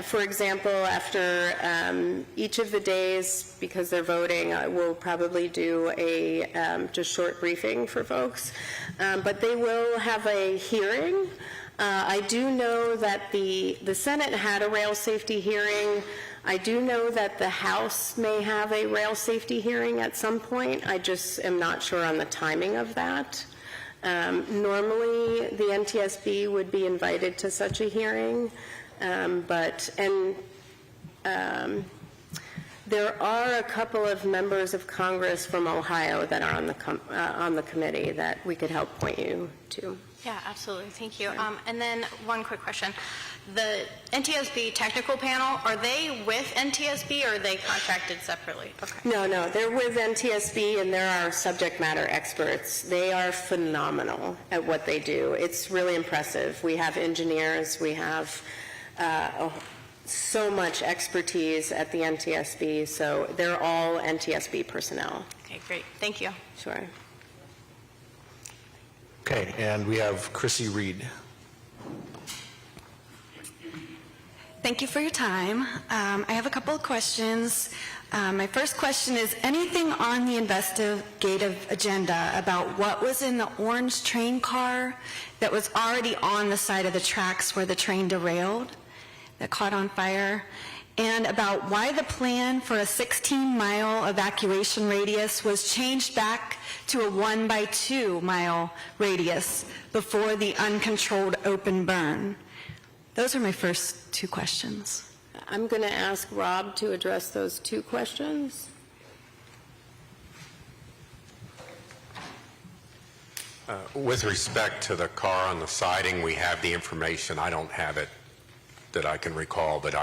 For example, after each of the days, because they're voting, I will probably do a just short briefing for folks. But they will have a hearing. I do know that the Senate had a rail safety hearing. I do know that the House may have a rail safety hearing at some point. I just am not sure on the timing of that. Normally, the NTSB would be invited to such a hearing, there are a couple of members of Congress from Ohio that are on the committee that we could help point you to. Yeah, absolutely. Thank you. And then one quick question. The NTSB technical panel, are they with NTSB or are they contracted separately? Okay. No, they're with NTSB and they're our subject matter experts. They are phenomenal at what they do. It's really impressive. We have engineers, we have so much expertise at the NTSB, so they're all NTSB personnel. Okay, great. Thank you. Sure. Okay, and we have Chrissy Reed. Thank you for your time. I have a couple of questions. My first question is, anything on the investigative agenda about what was in the orange train car that was already on the side of the tracks where the train derailed, that caught on fire? and about why the plan for a 16-mile evacuation radius was changed back to a 1-by-2-mile radius before the uncontrolled open burn. Those are my first two questions. I'm going to ask Rob to address those two questions. With respect to the car on the siding, we have the information. I don't have it that I can recall, but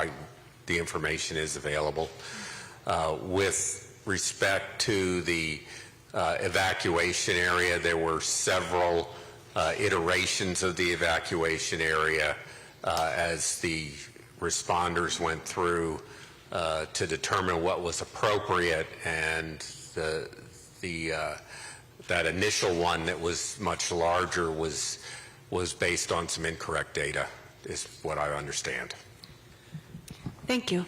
the information is available. With respect to the evacuation area, there were several iterations of the evacuation area as the responders went through to determine what was appropriate, and that initial one that was much larger was based on some incorrect data, is what I understand. Thank you.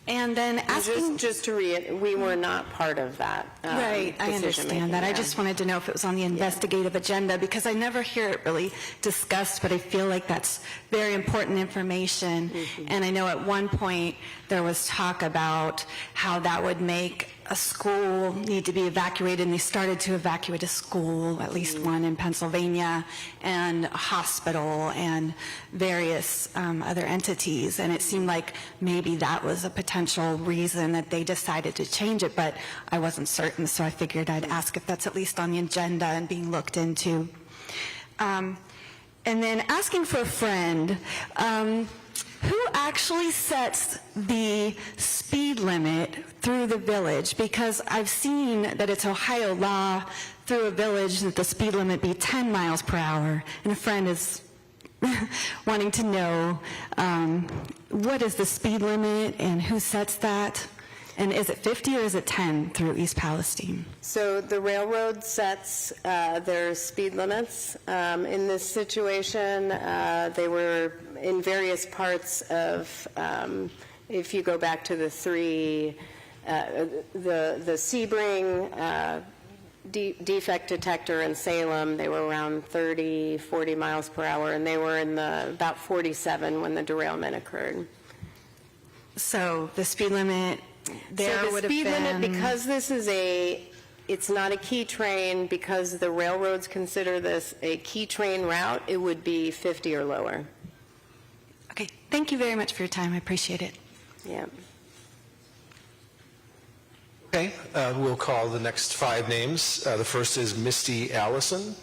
And then asking... Just to reiterate, we were not part of that. Right, I understand that. I just wanted to know if it was on the investigative agenda, because I never hear it really discussed, but I feel like that's very important information. And I know at one point there was talk about how that would make a school need to be evacuated, and they started to evacuate a school, at least one in Pennsylvania, and a hospital, and various other entities. And it seemed like maybe that was a potential reason that they decided to change it, but I wasn't certain, so I figured I'd ask if that's at least on the agenda and being looked into. And then asking for a friend, who actually sets the speed limit through the village? Because I've seen that it's Ohio law through a village that the speed limit be 10 miles per hour, and a friend is wanting to know what is the speed limit and who sets that? And is it 50 or is it 10 through East Palestine? So the railroad sets their speed limits. In this situation, they were in various parts of, if you go back to the three, the Sebring defect detector in Salem, they were around 30, 40 miles per hour, and they were in about 47 when the derailment occurred. So the speed limit there so would the speed have been... limit, because this is it's not a key train, because the railroads consider this a key train route, it would be 50 or lower. Okay, thank you very much for your time. I appreciate it. Yeah. Okay, we'll call the next 5 names. The first is Misty Allison.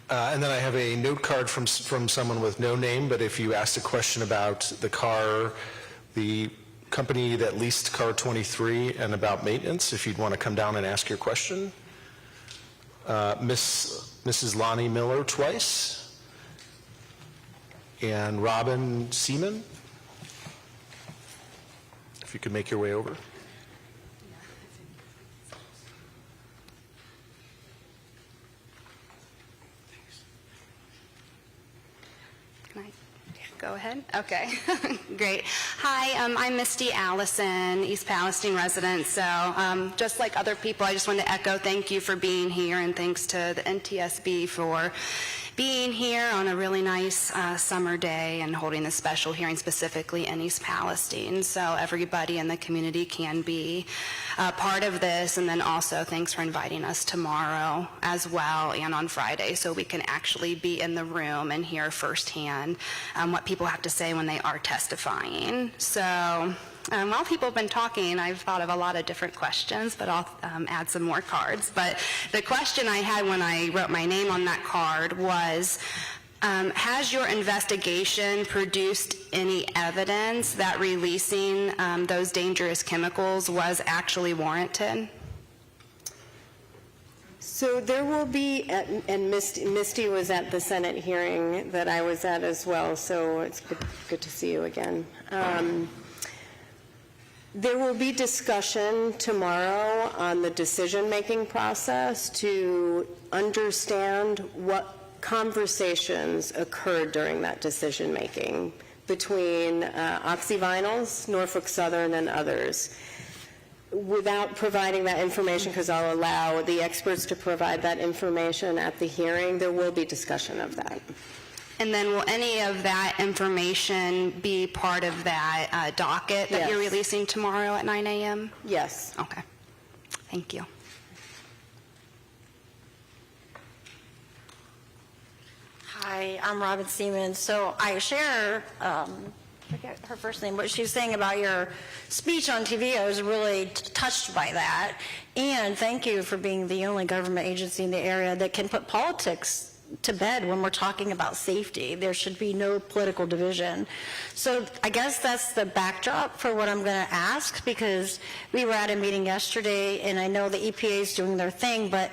And then I have a note card from someone with no name, but if you asked a question about the car, the company that leased car 23, and about maintenance, if you'd want to come down and ask your question. Mrs. Lonnie Miller twice, and Robin Seaman. If you could make your way over. Can I go ahead? Okay, great. Hi, I'm Misty Allison, East Palestine resident. So just like other people, I just want to echo thank you for being here, and thanks to the NTSB for being here on a really nice summer day and holding this special hearing specifically in East Palestine, so everybody in the community can be part of this. And then also thanks for inviting us tomorrow as well, and on Friday, so we can actually be in the room and hear firsthand what people have to say when they are testifying. So while people have been talking, I've thought of a lot of different questions, but I'll add some more cards. But the question I had when I wrote my name on that card was, has your investigation produced any evidence that releasing those dangerous chemicals was actually warranted? So there will be, and Misty was at the Senate hearing that I was at as well, so it's good to see you again. There will be discussion tomorrow on the decision-making process to understand what conversations occurred during that decision-making between oxyvinyls, Norfolk Southern, and others. Without providing that information, because I'll allow the experts to provide that information at the hearing, there will be discussion of that. And then will any of that information be part of that docket that you're Yes. releasing tomorrow at 9 a.m.? Yes. Okay. Thank you. Hi, I'm Robin Siemens. So I share, I forget her first name, what she was saying about your speech on TV. I was really touched by that. And thank you for being the only government agency in the area that can put politics to bed when we're talking about safety. There should be no political division. So I guess that's the backdrop for what I'm going to ask, because we were at a meeting yesterday, and I know the EPA is doing their thing, but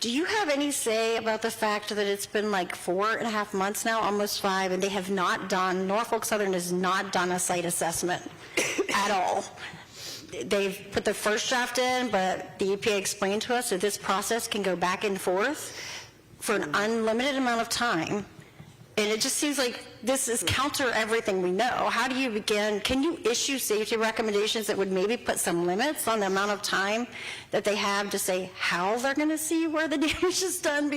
do you have any say about the fact that it's been like 4.5 months now, almost 5, and they have not done, Norfolk Southern has not done a site assessment at all? They've put the first draft in, but the EPA explained to us that this process can go back and forth for an unlimited amount of time, and it just seems like this is counter everything we know. How do you begin? Can you issue safety recommendations that would maybe put some limits on the amount of time that they have to say how they're going to see where the damage is done?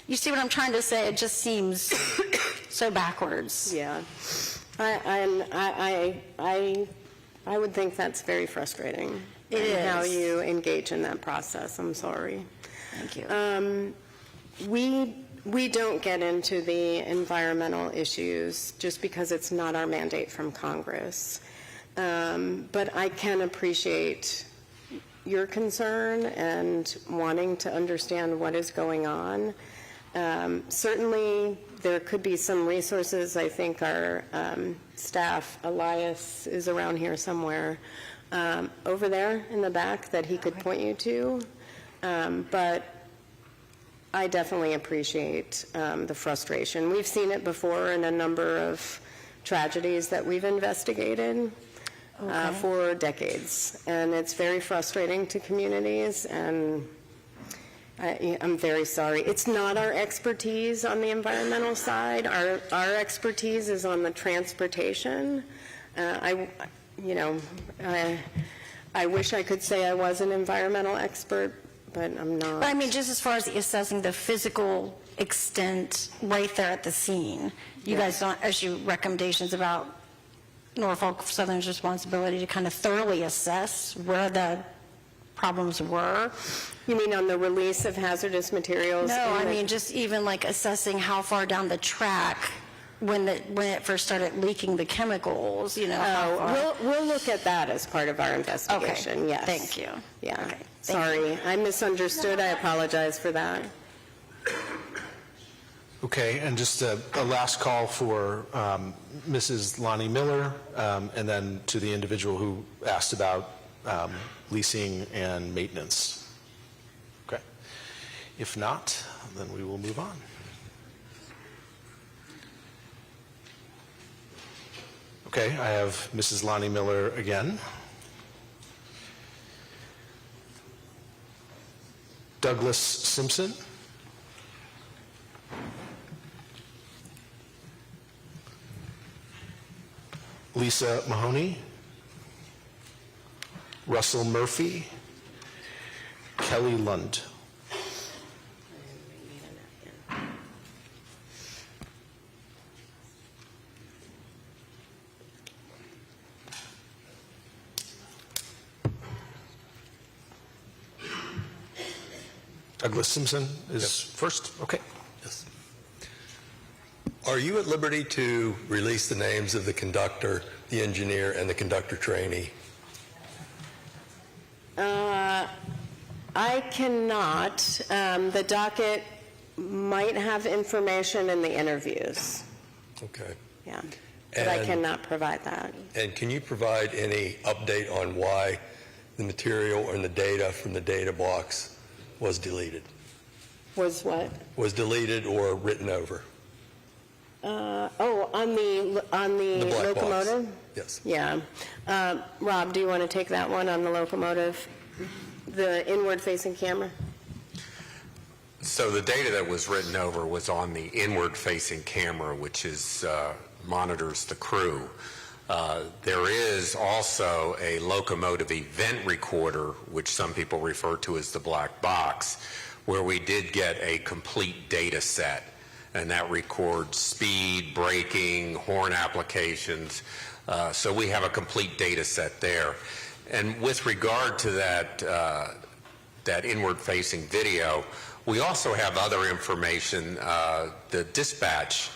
You see what I'm trying to say? It just seems so backwards. Yeah, I would think that's very frustrating. It is. How you engage in that process. I'm sorry. Thank you. We don't get into the environmental issues just because it's not our mandate from Congress. But I can appreciate your concern and wanting to understand what is going on. Certainly, there could be some resources. I think our staff, Elias, is around here somewhere, over there in the back that he could point you to. But I definitely appreciate the frustration. We've seen it before in a number of tragedies that we've investigated for decades, and it's very frustrating to communities, and I'm very sorry. It's not our expertise on the environmental side. Our expertise is on the transportation. I wish I could say I was an environmental expert, but I'm not. But I mean, just as far as assessing the physical extent right there at the scene, you guys don't issue recommendations about Norfolk Southern's responsibility to kind of thoroughly assess where the problems were? You mean on the release of hazardous materials? No, I mean just even like assessing how far down the track when it first started leaking the chemicals, We'll look at that as part of our investigation, Okay. yes. Thank you. Yeah. Okay. Sorry, I misunderstood. I apologize for that. Okay, and just a last call for Mrs. Lonnie Miller, and then to the individual who asked about leasing and maintenance. Okay. If not, then we will move on. Okay, I have Mrs. Lonnie Miller again. Douglas Simpson. Lisa Mahoney. Russell Murphy. Kelly Lund. Douglas Simpson is first. Okay. Yes. Are you at liberty to release the names of the conductor, the engineer, and the conductor trainee? I cannot. The docket might have information in the interviews. Okay. Yeah. But I cannot provide that. And can you provide any update on why the material and the data from the data box was deleted? Was what? Was deleted or written over? On the black box. locomotive? Yes. Yeah. Rob, do you want to take that one on the locomotive? The inward-facing camera? So the data that was written over was on the inward-facing camera, which is monitors the crew. There is also a locomotive event recorder, which some people refer to as the black box, where we did get a complete data set. and that records speed, braking, horn applications. So we have a complete data set there. And with regard to that inward-facing video, we also have other information. The dispatch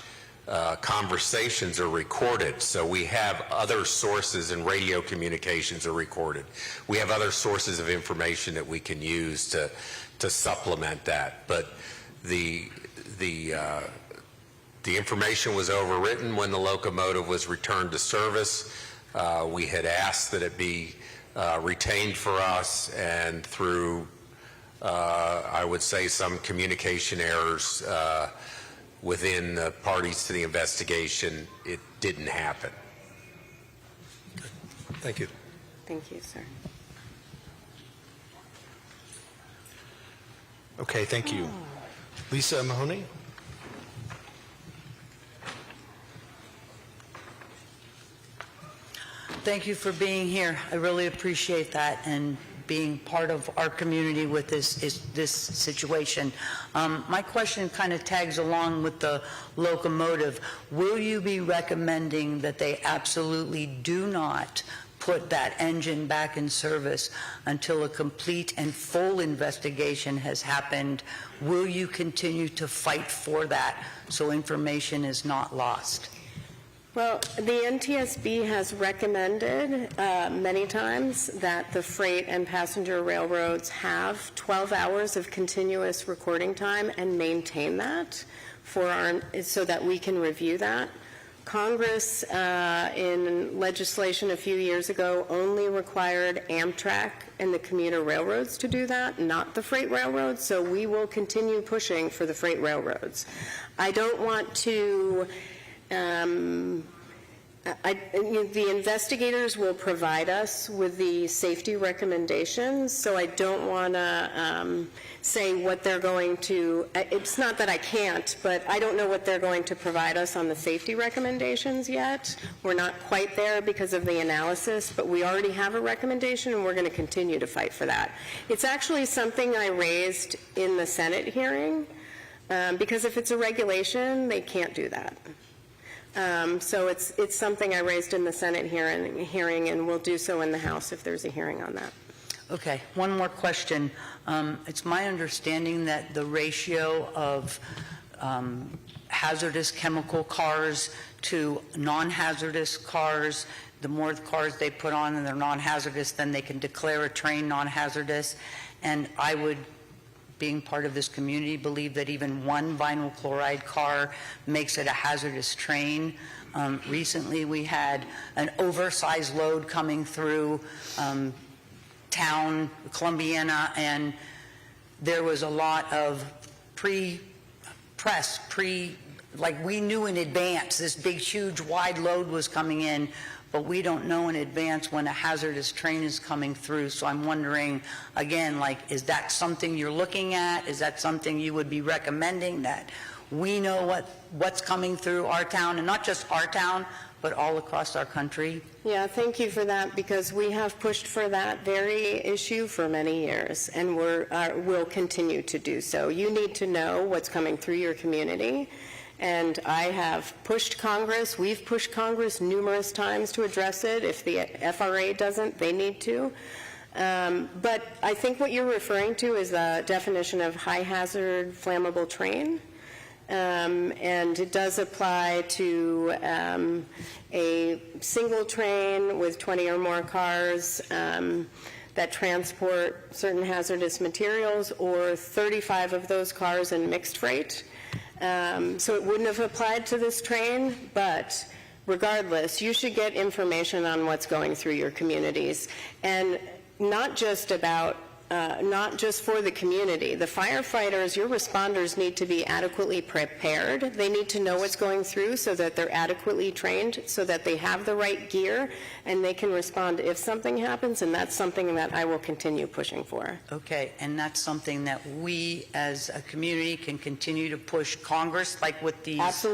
conversations are recorded, so we have other sources, and radio communications are recorded. We have other sources of information that we can use to supplement that. But the information was overwritten when the locomotive was returned to service. We had asked that it be retained for us, and through I would say some communication errors within the parties to the investigation, it didn't happen. Thank you. Thank you, sir. Okay, thank you. Lisa Mahoney? Thank you for being here. I really appreciate that, and being part of our community with this situation. My question kind of tags along with the locomotive. Will you be recommending that they absolutely do not put that engine back in service until a complete and full investigation has happened? Will you continue to fight for that so information is not lost? Well, the NTSB has recommended many times that the freight and passenger railroads have 12 hours of continuous recording time and maintain that so that we can review that. Congress, in legislation a few years ago, only required Amtrak and the commuter railroads to do that, not the freight railroads, so we will continue pushing for the freight railroads. I don't want to the investigators will provide us with the safety recommendations, so I don't want to say what they're going to, it's not that I can't, but I don't know what they're going to provide us on the safety recommendations yet. We're not quite there because of the analysis, but we already have a recommendation, and we're going to continue to fight for that. It's actually something I raised in the Senate hearing, because if it's a regulation, they can't do that. So it's something I raised in the Senate hearing, and we'll do so in the House if there's a hearing on that. Okay, one more question. It's my understanding that the ratio of hazardous chemical cars to non-hazardous cars, the more cars they put on and they're non-hazardous, then they can declare a train non-hazardous. And I would, being part of this community, believe that even one vinyl chloride car makes it a hazardous train. Recently we had an oversized load coming through town, Columbiana, and there was a lot of like we knew in advance this big, huge, wide load was coming in, but we don't know in advance when a hazardous train is coming through. So I'm wondering, again, like, is that something you're looking at? Is that something you would be recommending, that we know what's coming through our town, and not just our town, but all across our country? Yeah, thank you for that, because we have pushed for that very issue for many years, and we'll continue to do so. You need to know what's coming through your community, and I have pushed Congress. We've pushed Congress numerous times to address it. If the FRA doesn't, they need to. But I think what you're referring to is the definition of high-hazard flammable train. And it does apply to a single train with 20 or more cars that transport certain hazardous materials, or 35 of those cars in mixed freight. So it wouldn't have applied to this train, but regardless, you should get information on what's going through your communities, and not just for the community. The firefighters, your responders, need to be adequately prepared. They need to know what's going through so that they're adequately trained, so that they have the right gear, and they can respond if something happens, and that's something that I will continue pushing for. Okay, and that's something that we as a community can continue to push Congress, like with these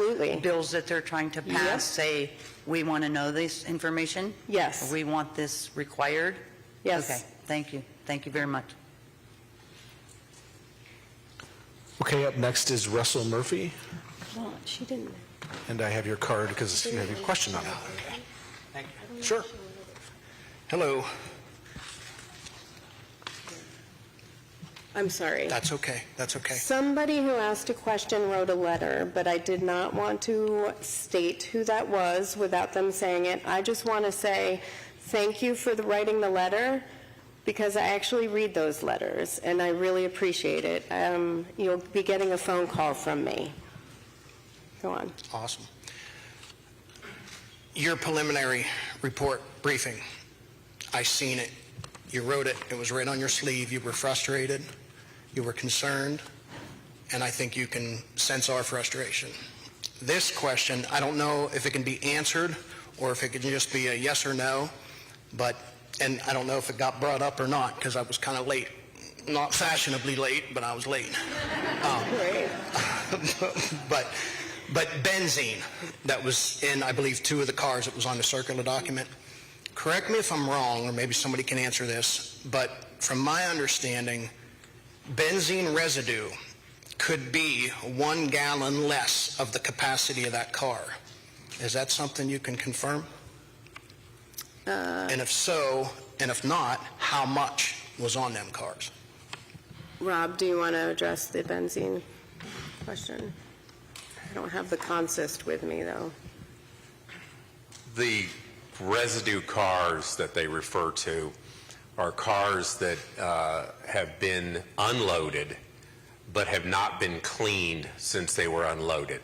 bills that they're trying to pass, Yep. say, we want to know this information? Yes. Or we want this required? Yes. Okay, thank you. Thank you very much. Okay, up next is Russell Murphy. Well, she didn't. And I have your card because you have a question on it. Sure. Hello. I'm sorry. That's okay. That's okay. Somebody who asked a question wrote a letter, but I did not want to state who that was without them saying it. I just want to say thank you for writing the letter, because I actually read those letters, and I really appreciate it. You'll be getting a phone call from me. Go on. Awesome. Your preliminary report briefing, I seen it. You wrote it. It was right on your sleeve. You were frustrated. You were concerned. And I think you can sense our frustration. This question, I don't know if it can be answered or if it can just be a yes or no, and I don't know if it got brought up or not because I was kind of late. Not fashionably late, but I was late. But benzene, that was in, I believe, 2 of the cars that was on the circular document. Correct me if I'm wrong, or maybe somebody can answer this, but from my understanding, benzene residue could be 1 gallon less of the capacity of that car. Is that something you can confirm? And if so, and if not, how much was on them cars? Rob, do you want to address the benzene question? I don't have the consist with me, though. The residue cars that they refer to are cars that have been unloaded but have not been cleaned since they were unloaded.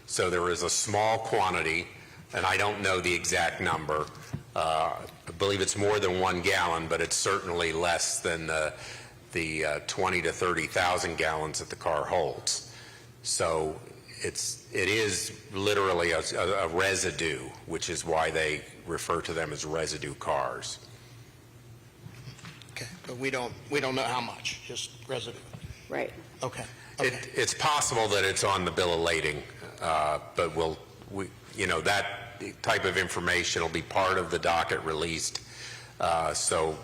So there is a small quantity, and I don't know the exact number. I believe it's more than 1 gallon, but it's certainly less than the 20 to 30,000 gallons that the car holds. So it is literally a residue, which is why they refer to them as residue cars. Okay, but we don't know how much, just residue. Right. Okay. It's possible that it's on the bill of lading, but that type of information will be part of the docket released. So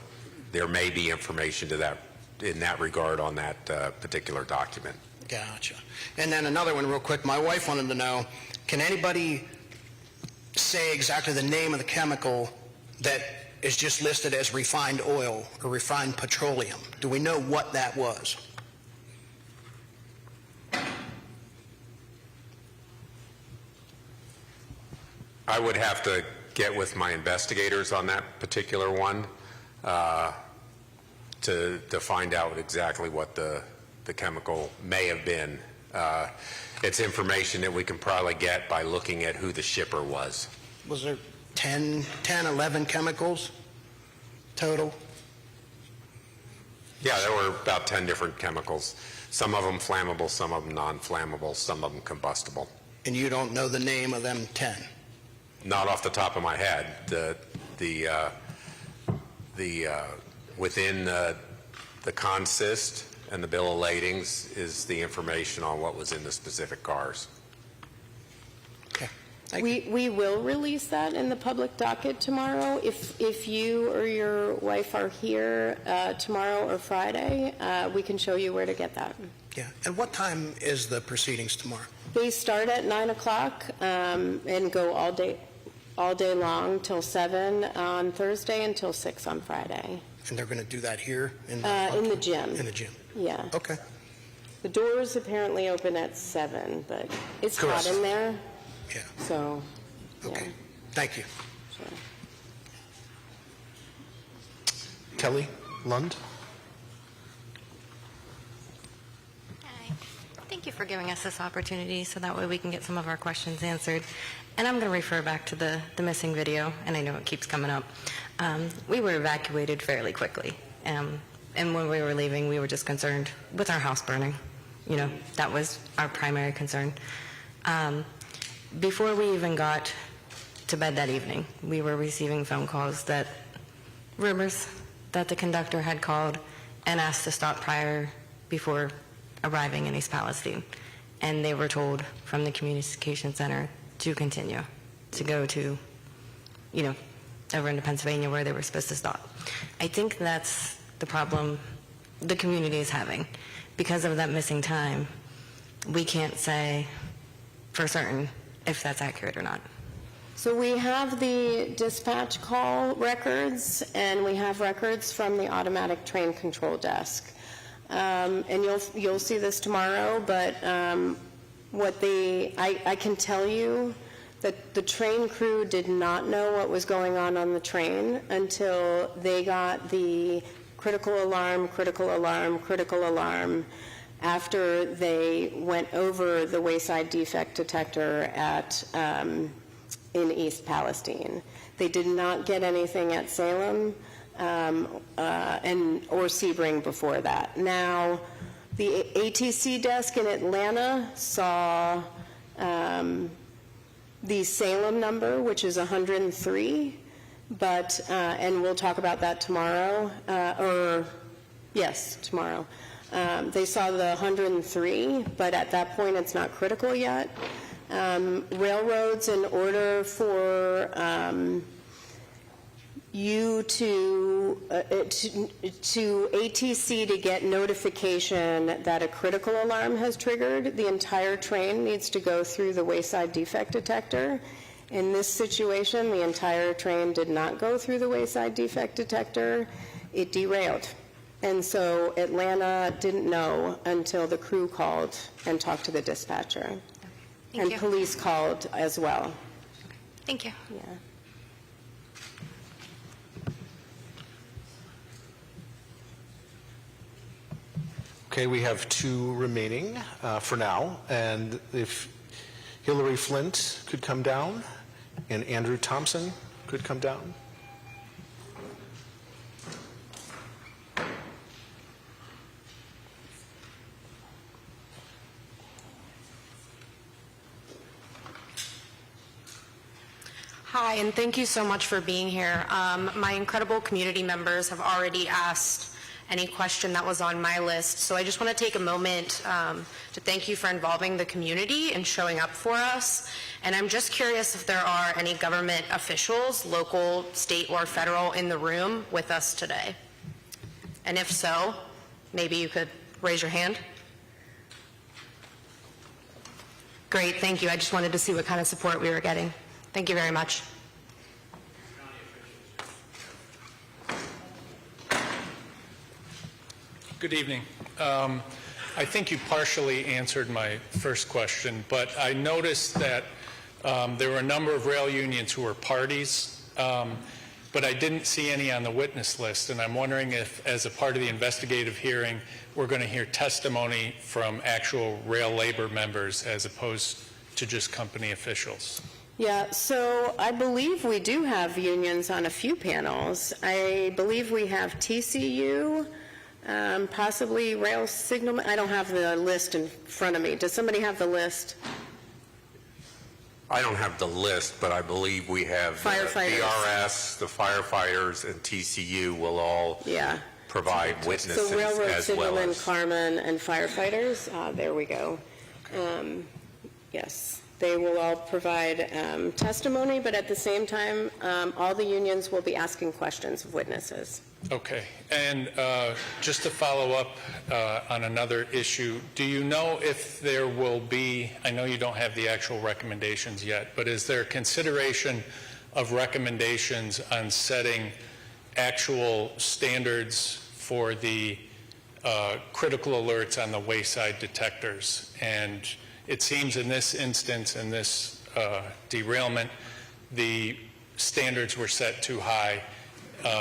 there may be information to that in that regard on that particular document. Gotcha. And then another one real quick. My wife wanted to know, can anybody say exactly the name of the chemical that is just listed as refined oil or refined petroleum? Do we know what that was? I would have to get with my investigators on that particular one to find out exactly what the chemical may have been. It's information that we can probably get by looking at who the shipper was. Was there 10, 11 chemicals total? Yeah, there were about 10 different chemicals. Some of them flammable, some of them non-flammable, some of them combustible. And you don't know the name of them 10? Not off the top of my head. Within the consist and the bill of ladings is the information on what was in the specific cars. Okay. We will release that in the public docket tomorrow. If you or your wife are here tomorrow or Friday, we can show you where to get that. Yeah. And what time is the proceedings tomorrow? They start at 9 o'clock and go all day long till 7 on Thursday until 6 on Friday. And they're going to do that here? In the gym. In the gym. Yeah. Okay. The doors apparently open at 7, but it's hot in there. Yeah. So, okay. Yeah. Thank you. Sure. Kelly Lund? Thank you for giving us this opportunity so that way we can get some of our questions answered. And I'm going to refer back to the missing video, and I know it keeps coming up. We were evacuated fairly quickly. And when we were leaving, we were just concerned with our house burning. That was our primary concern. Before we even got to bed that evening, we were receiving phone calls rumors that the conductor had called and asked to stop before arriving in East Palestine. And they were told from the communication center to continue, to go to, over into Pennsylvania where they were supposed to stop. I think that's the problem the community is having. Because of that missing time, we can't say for certain if that's accurate or not. So we have the dispatch call records, and we have records from the automatic train control desk. And you'll see this tomorrow, but I can tell you that the train crew did not know what was going on the train until they got the critical alarm, critical alarm, critical alarm after they went over the wayside defect detector in East Palestine. They did not get anything at Salem or Sebring before that. Now, the ATC desk in Atlanta saw the Salem number, which is 103, but, and we'll talk about that tomorrow, tomorrow. They saw the 103, but at that point it's not critical yet. Railroads, in order for you to ATC to get notification that a critical alarm has triggered, the entire train needs to go through the wayside defect detector. In this situation, the entire train did not go through the wayside defect detector. It derailed. And so Atlanta didn't know until the crew called and talked to the dispatcher. Thank you. Police called as well. Thank you. Yeah. Okay, we have two remaining for now, and if Hillary Flint could come down and Andrew Thompson could come down. Hi, and thank you so much for being here. My incredible community members have already asked any question that was on my list, so I just want to take a moment to thank you for involving the community and showing up for us. And I'm just curious if there are any government officials, local, state, or federal, in the room with us today. And if so, maybe you could raise your hand. Great, thank you. I just wanted to see what kind of support we were getting. Thank you very much. Good evening. I think you partially answered my first question, but I noticed that there were a number of rail unions who were parties, but I didn't see any on the witness list, and I'm wondering if, as a part of the investigative hearing, we're going to hear testimony from actual rail labor members as opposed to just company officials. Yeah, so I believe we do have unions on a few panels. I believe we have TCU, possibly Rail Signal. I don't have the list in front of me. Does somebody have the list? I don't have the list, but I believe we have Firefighters. DRS, the firefighters, and TCU will all provide witnesses So Railroad as well Signalmen, as... Carmen, and firefighters. There we go. Yes. They will all provide testimony, but at the same time, all the unions will be asking questions of witnesses. Okay. And just to follow up on another issue, do you know if there will be, I know you don't have the actual recommendations yet, but is there consideration of recommendations on setting actual standards for the critical alerts on the wayside detectors? And it seems in this instance, in this derailment, the standards were set too high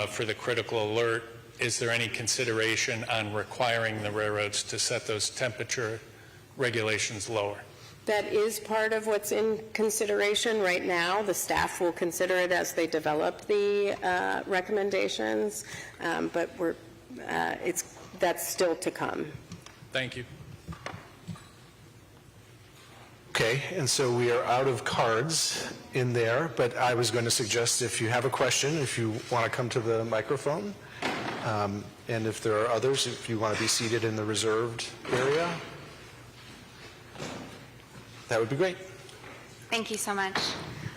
for the critical alert. Is there any consideration on requiring the railroads to set those temperature regulations lower? That is part of what's in consideration right now. The staff will consider it as they develop the recommendations, but that's still to come. Thank you. Okay, and so we are out of cards in there, but I was going to suggest if you have a question, if you want to come to the microphone, and if there are others, if you want to be seated in the reserved area, that would be great. Thank you so much.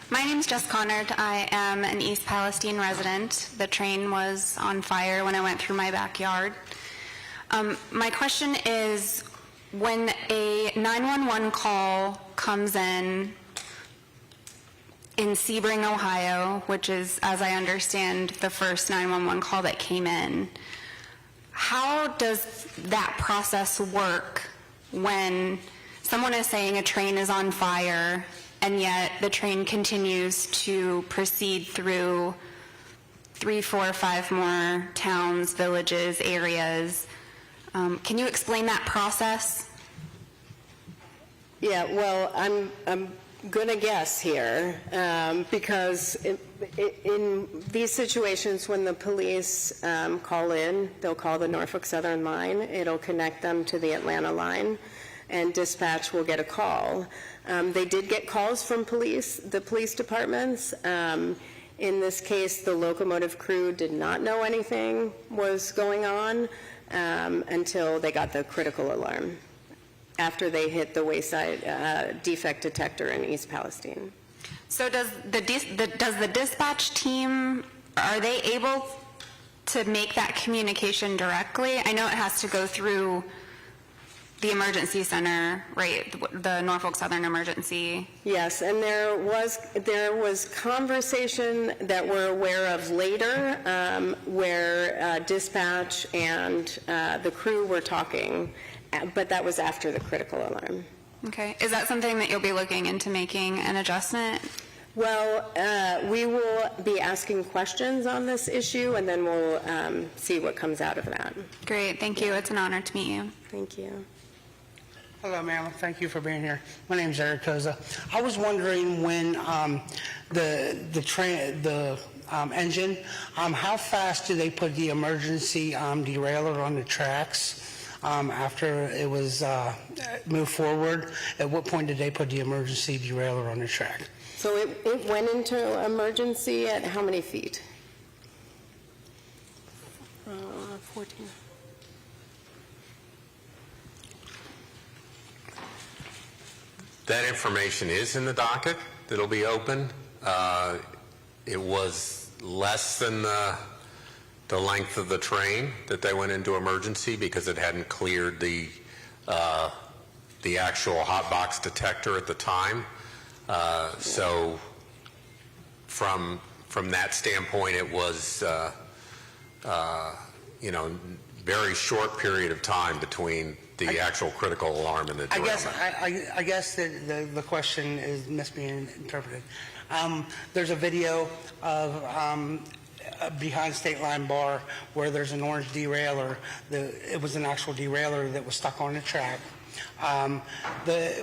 My name is Jess Conard. I am an East Palestine resident. The train was on fire when I went through my backyard. My question is, when a 911 call comes in Sebring, Ohio, which is, as I understand, the first 911 call that came in, how does that process work when someone is saying a train is on fire and yet the train continues to proceed through 3, 4, 5 more towns, villages, areas? Can you explain that process? Yeah, well, I'm going to guess here, because in these situations, when the police call in, they'll call the Norfolk Southern line. It'll connect them to the Atlanta line, and dispatch will get a call. They did get calls from the police departments. In this case, the locomotive crew did not know anything was going on until they got the critical alarm, after they hit the wayside defect detector in East Palestine. So does the dispatch team, are they able to make that communication directly? I know it has to go through the emergency center, right, the Norfolk Southern Emergency. Yes, and there was conversation that we're aware of later where dispatch and the crew were talking, but that was after the critical alarm. Okay. Is that something that you'll be looking into making an adjustment? Well, we will be asking questions on this issue, and then we'll see what comes out of that. Great. Thank you. It's an honor to meet you. Thank you. Hello, ma'am. Thank you for being here. My name is Eric Koza. I was wondering when the engine, how fast do they put the emergency derailleur on the tracks after it was moved forward? At what point did they put the emergency derailleur on the track? So it went into emergency at how many feet? 14. That information is in the docket that'll be open. It was less than the length of the train that they went into emergency because it hadn't cleared the actual hot box detector at the time. So from that standpoint, it was very short period of time between the actual critical alarm and the derailment. I guess the question is misbeing-interpreted. There's a video of behind State Line Bar where there's an orange derailleur. It was an actual derailleur that was stuck on the track.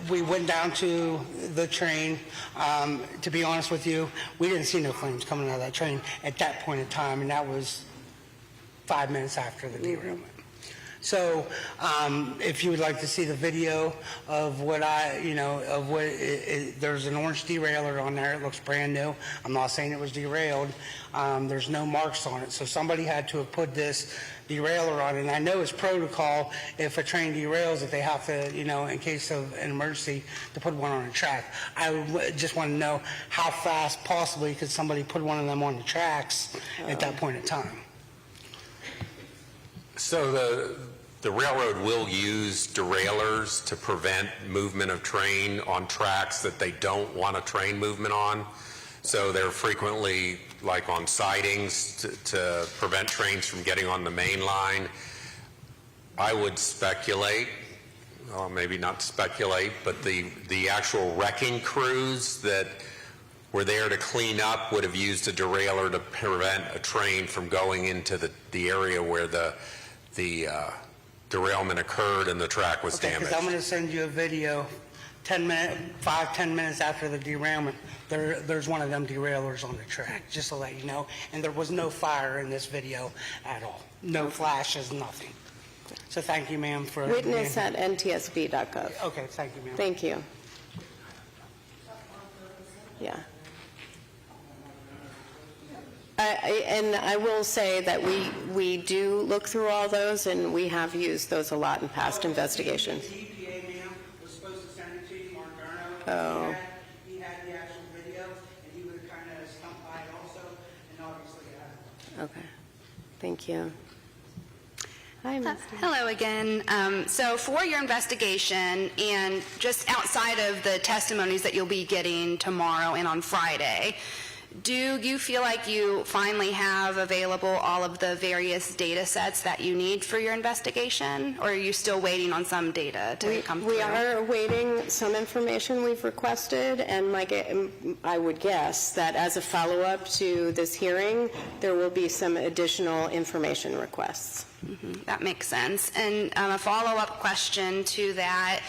We went down to the train. To be honest with you, we didn't see no flames coming out of that train at that point in time, and that was 5 minutes after the derailment. So if you would like to see the video of there's an orange derailleur on there. It looks brand new. I'm not saying it was derailed. There's no marks on it. So somebody had to have put this derailleur on it. And I know it's protocol if a train derails that they have to, in case of an emergency, to put one on the track. I just want to know how fast possibly could somebody put one of them on the tracks at that point in time. So the railroad will use derailleurs to prevent movement of train on tracks that they don't want a train movement on. So they're frequently like on sidings to prevent trains from getting on the main line. I would speculate, or maybe not speculate, but the actual wrecking crews that were there to clean up would have used a derailleur to prevent a train from going into the area where the derailment occurred and the track was damaged. Because I'm going to send you a video 10 minutes after the derailment. There's one of them derailleurs on the track, just to let you know. And there was no fire in this video at all. No flashes, nothing. So thank you, ma'am, for... Witness at ntsb.gov. Okay, thank you, ma'am. Thank you. Yeah. And I will say that we do look through all those, and we have used those a lot in past investigations. The EPA man was supposed to send it to you, Mark Garno. Oh. He had the actual video, and he would have kind of stumped by it also, and obviously it hasn't. Okay. Thank you. Hi, Misty. Hello again. So for your investigation and just outside of the testimonies that you'll be getting tomorrow and on Friday, do you feel like you finally have available all of the various data sets that you need for your investigation, or are you still waiting on some data to come through? We are awaiting some information we've requested, and I would guess that as a follow-up to this hearing, there will be some additional information requests. That makes sense. And a follow-up question to that,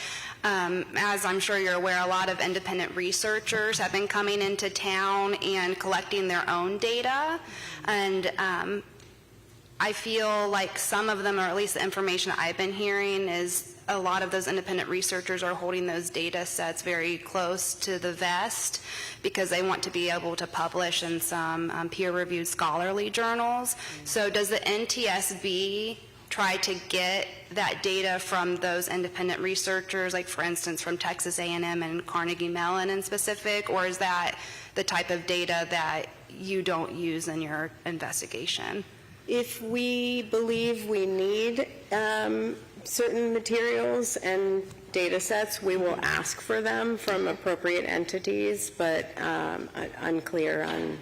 as I'm sure you're aware, a lot of independent researchers have been coming into town and collecting their own data. And I feel like some of them, or at least the information I've been hearing, is a lot of those independent researchers are holding those data sets very close to the vest because they want to be able to publish in some peer-reviewed scholarly journals. So does the NTSB try to get that data from those independent researchers, like for instance from Texas A&M and Carnegie Mellon in specific, or is that the type of data that you don't use in your investigation? If we believe we need certain materials and data sets, we will ask for them from appropriate entities, but unclear on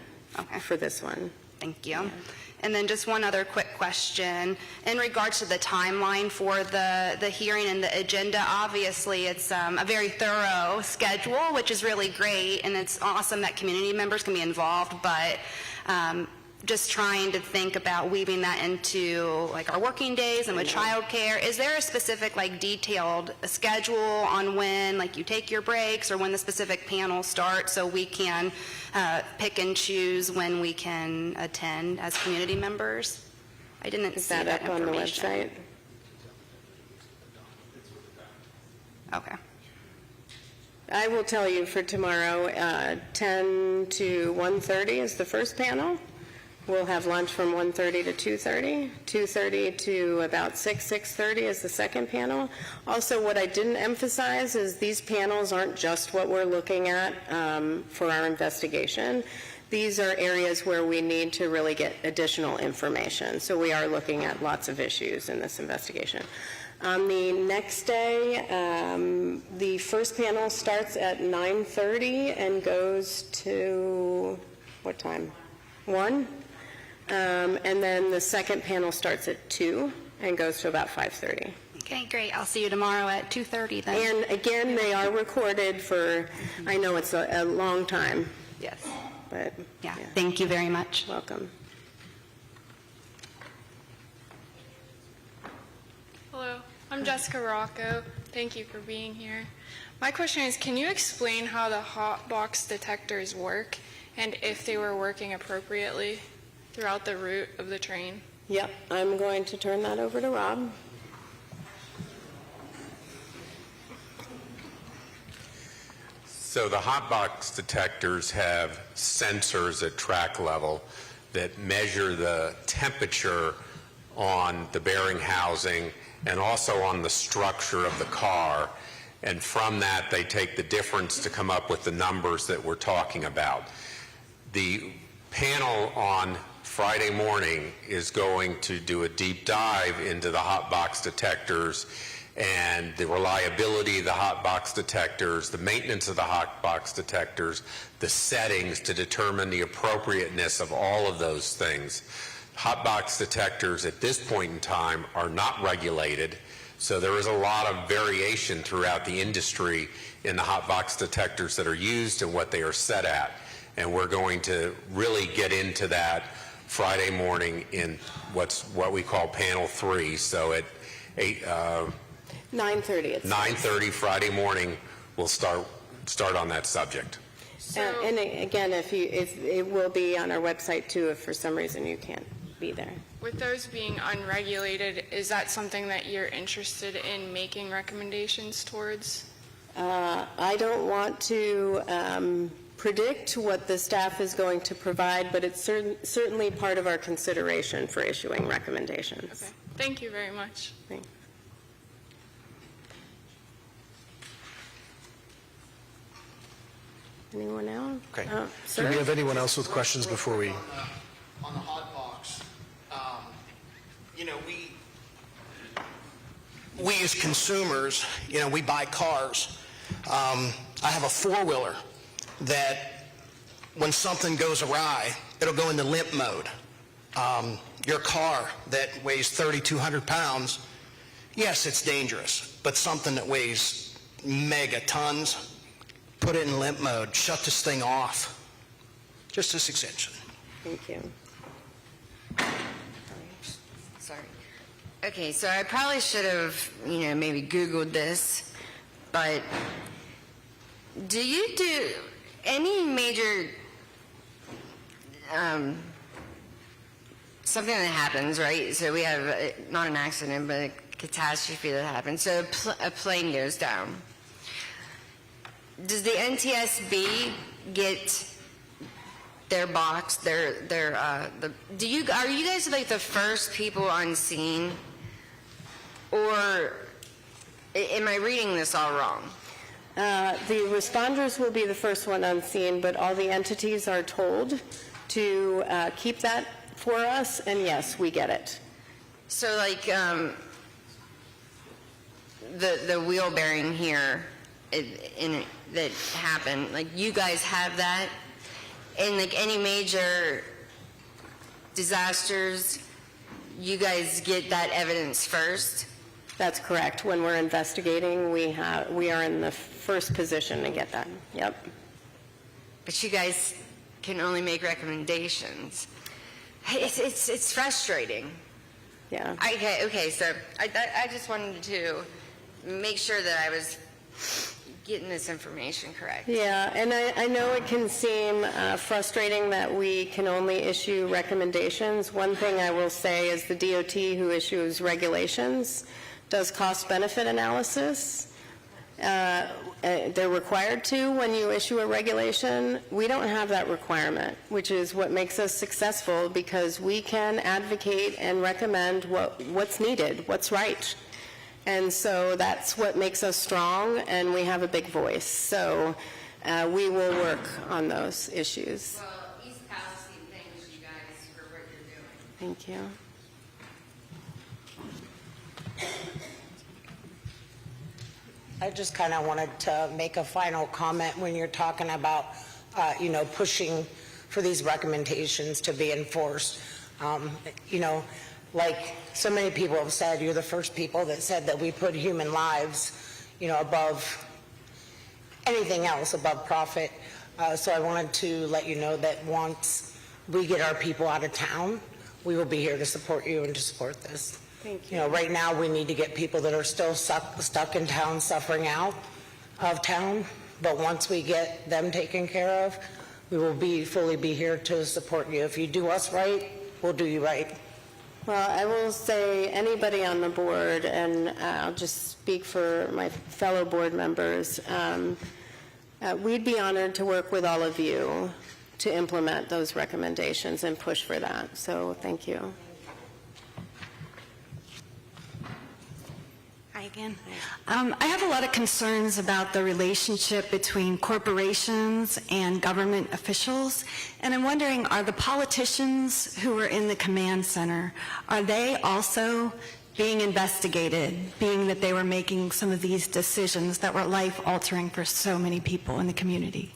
for this one. Thank you. And then just one other quick question. In regards to the timeline for the hearing and the agenda, obviously it's a very thorough schedule, which is really great, and it's awesome that community members can be involved, but just trying to think about weaving that into like our working days and with childcare. Is there a specific like detailed schedule on when like you take your breaks or when the specific panel starts so we can pick and choose when we can attend as community members? I didn't see that up on the information. website? Okay. I will tell you for tomorrow, 10 to 1:30 is the first panel. We'll have lunch from 1:30 to 2:30. 2:30 to about 6:30 is the second panel. Also, what I didn't emphasize is these panels aren't just what we're looking at for our investigation. These are areas where we need to really get additional information. So we are looking at lots of issues in this investigation. On the next day, the first panel starts at 9:30 and goes to, what time? 1? And then the second panel starts at 2 and goes to about 5:30. Okay, great. I'll see you tomorrow at 2:30 then. And again, they are recorded for, I know it's a long time. Yes. But yeah. Thank you very much. Welcome. Hello, I'm Jessica Rocco. Thank you for being here. My question is, can you explain how the hot box detectors work and if they were working appropriately throughout the route of the train? Yep, I'm going to turn that over to Rob. So the hot box detectors have sensors at track level that measure the temperature on the bearing housing and also on the structure of the car. And from that, they take the difference to come up with the numbers that we're talking about. The panel on Friday morning is going to do a deep dive into the hot box detectors and the reliability of the hot box detectors, the maintenance of the hot box detectors, the settings to determine the appropriateness of all of those things. Hot box detectors at this point in time are not regulated, so there is a lot of variation throughout the industry in the hot box detectors that are used and what they are set at. And we're going to really get into that Friday morning in what we call panel 3. So at 9:30. 9:30 Friday morning, we'll start on that subject. And again, if it will be on our website too, if for some reason you can't be there. With those being unregulated, is that something that you're interested in making recommendations towards? I don't want to predict what the staff is going to provide, but it's certainly part of our consideration for issuing recommendations. Okay. Thank you very much. Thanks. Anyone else? Okay. Oh, Do sir? we have anyone else with questions before we? On the hot box, you know, we as consumers, we buy cars. I have a four-wheeler that when something goes awry, it'll go into limp mode. Your car that weighs 3,200 pounds, yes, it's dangerous, but something that weighs megatons, put it in limp mode, shut this thing off. Just a suggestion. Thank you. Sorry. Okay, so I probably should have, maybe Googled this, but do you do any major, something that happens, right? So we have, not an accident, but a catastrophe that happens. So a plane goes down. Does the NTSB get their box, are you guys like the first people on scene, or am I reading this all wrong? The responders will be the first one on scene, but all the entities are told to keep that for us, and yes, we get it. So like the wheel bearing here that happened, like you guys have that? And like any major disasters, you guys get that evidence first? That's correct. When we're investigating, we are in the first position to get that. Yep. But you guys can only make recommendations. It's frustrating. Yeah. Okay. So I just wanted to make sure that I was getting this information correct. Yeah, and I know it can seem frustrating that we can only issue recommendations. One thing I will say is the DOT, who issues regulations, does cost-benefit analysis. They're required to when you issue a regulation. We don't have that requirement, which is what makes us successful, because we can advocate and recommend what's needed, what's right. And so that's what makes us strong, and we have a big voice. So we will work on those issues. Well, East Palestine thanks you guys for what you're doing. Thank you. I just kind of wanted to make a final comment when you're talking about, pushing for these recommendations to be enforced. Like so many people have said, you're the first people that said that we put human lives, above anything else, above profit. So I wanted to let you know that once we get our people out of town, we will be here to support you and to support this. Thank you. Right now we need to get people that are still stuck in town, suffering out of town. But once we get them taken care of, we will fully be here to support you. If you do us right, we'll do you right. Well, I will say anybody on the board, and I'll just speak for my fellow board members, we'd be honored to work with all of you to implement those recommendations and push for that. So thank you. Hi again. I have a lot of concerns about the relationship between corporations and government officials, and I'm wondering, are the politicians who are in the command center, are they also being investigated, being that they were making some of these decisions that were life-altering for so many people in the community?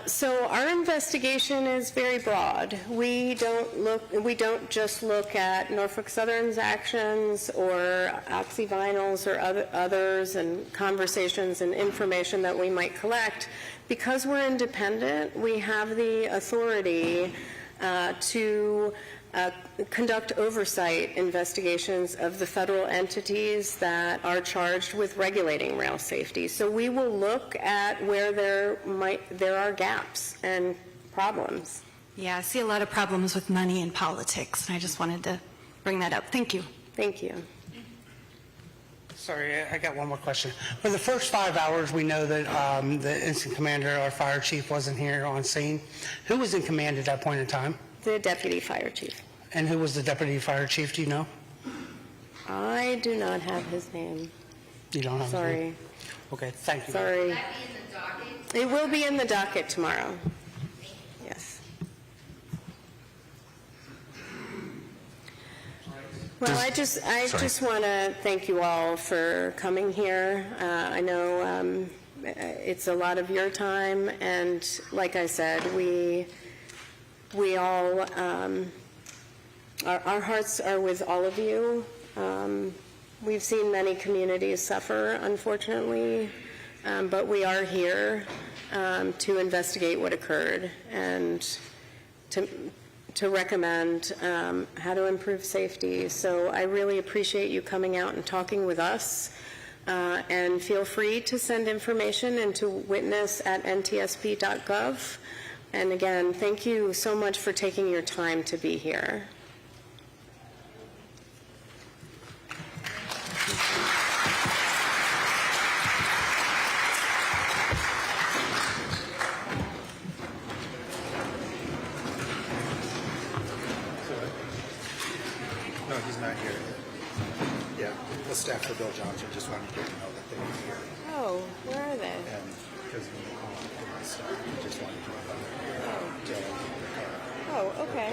So our investigation is very broad. We don't just look at Norfolk Southern's actions or Oxyvinyl's or others and conversations and information that we might collect. Because we're independent, we have the authority to conduct oversight investigations of the federal entities that are charged with regulating rail safety. So we will look at where there are gaps and problems. Yeah, I see a lot of problems with money in politics, and I just wanted to bring that up. Thank you. Thank you. Sorry, I got one more question. For the first 5 hours, we know that the incident commander, our fire chief, wasn't here on scene. Who was in command at that point in time? The deputy fire chief. And who was the deputy fire chief, do you know? I do not have his name. You don't have Sorry. his name? Okay, thank you. Sorry. Will that be in the docket? It will be in the docket tomorrow. Yes. Well, I just want to thank you all for coming here. I know it's a lot of your time, and like I said, we all, our hearts are with all of you. We've seen many communities suffer, unfortunately, but we are here to investigate what occurred and to recommend how to improve safety. So I really appreciate you coming out and talking with us. And feel free to send information into witness@ntsb.gov. And again, thank you so much for taking your time to be here. No, he's not here. Yeah, the staff for Bill Johnson just wanted you to know that they were here. Oh, where are they? And because my staff, I just wanted to know that they're here. Oh, okay.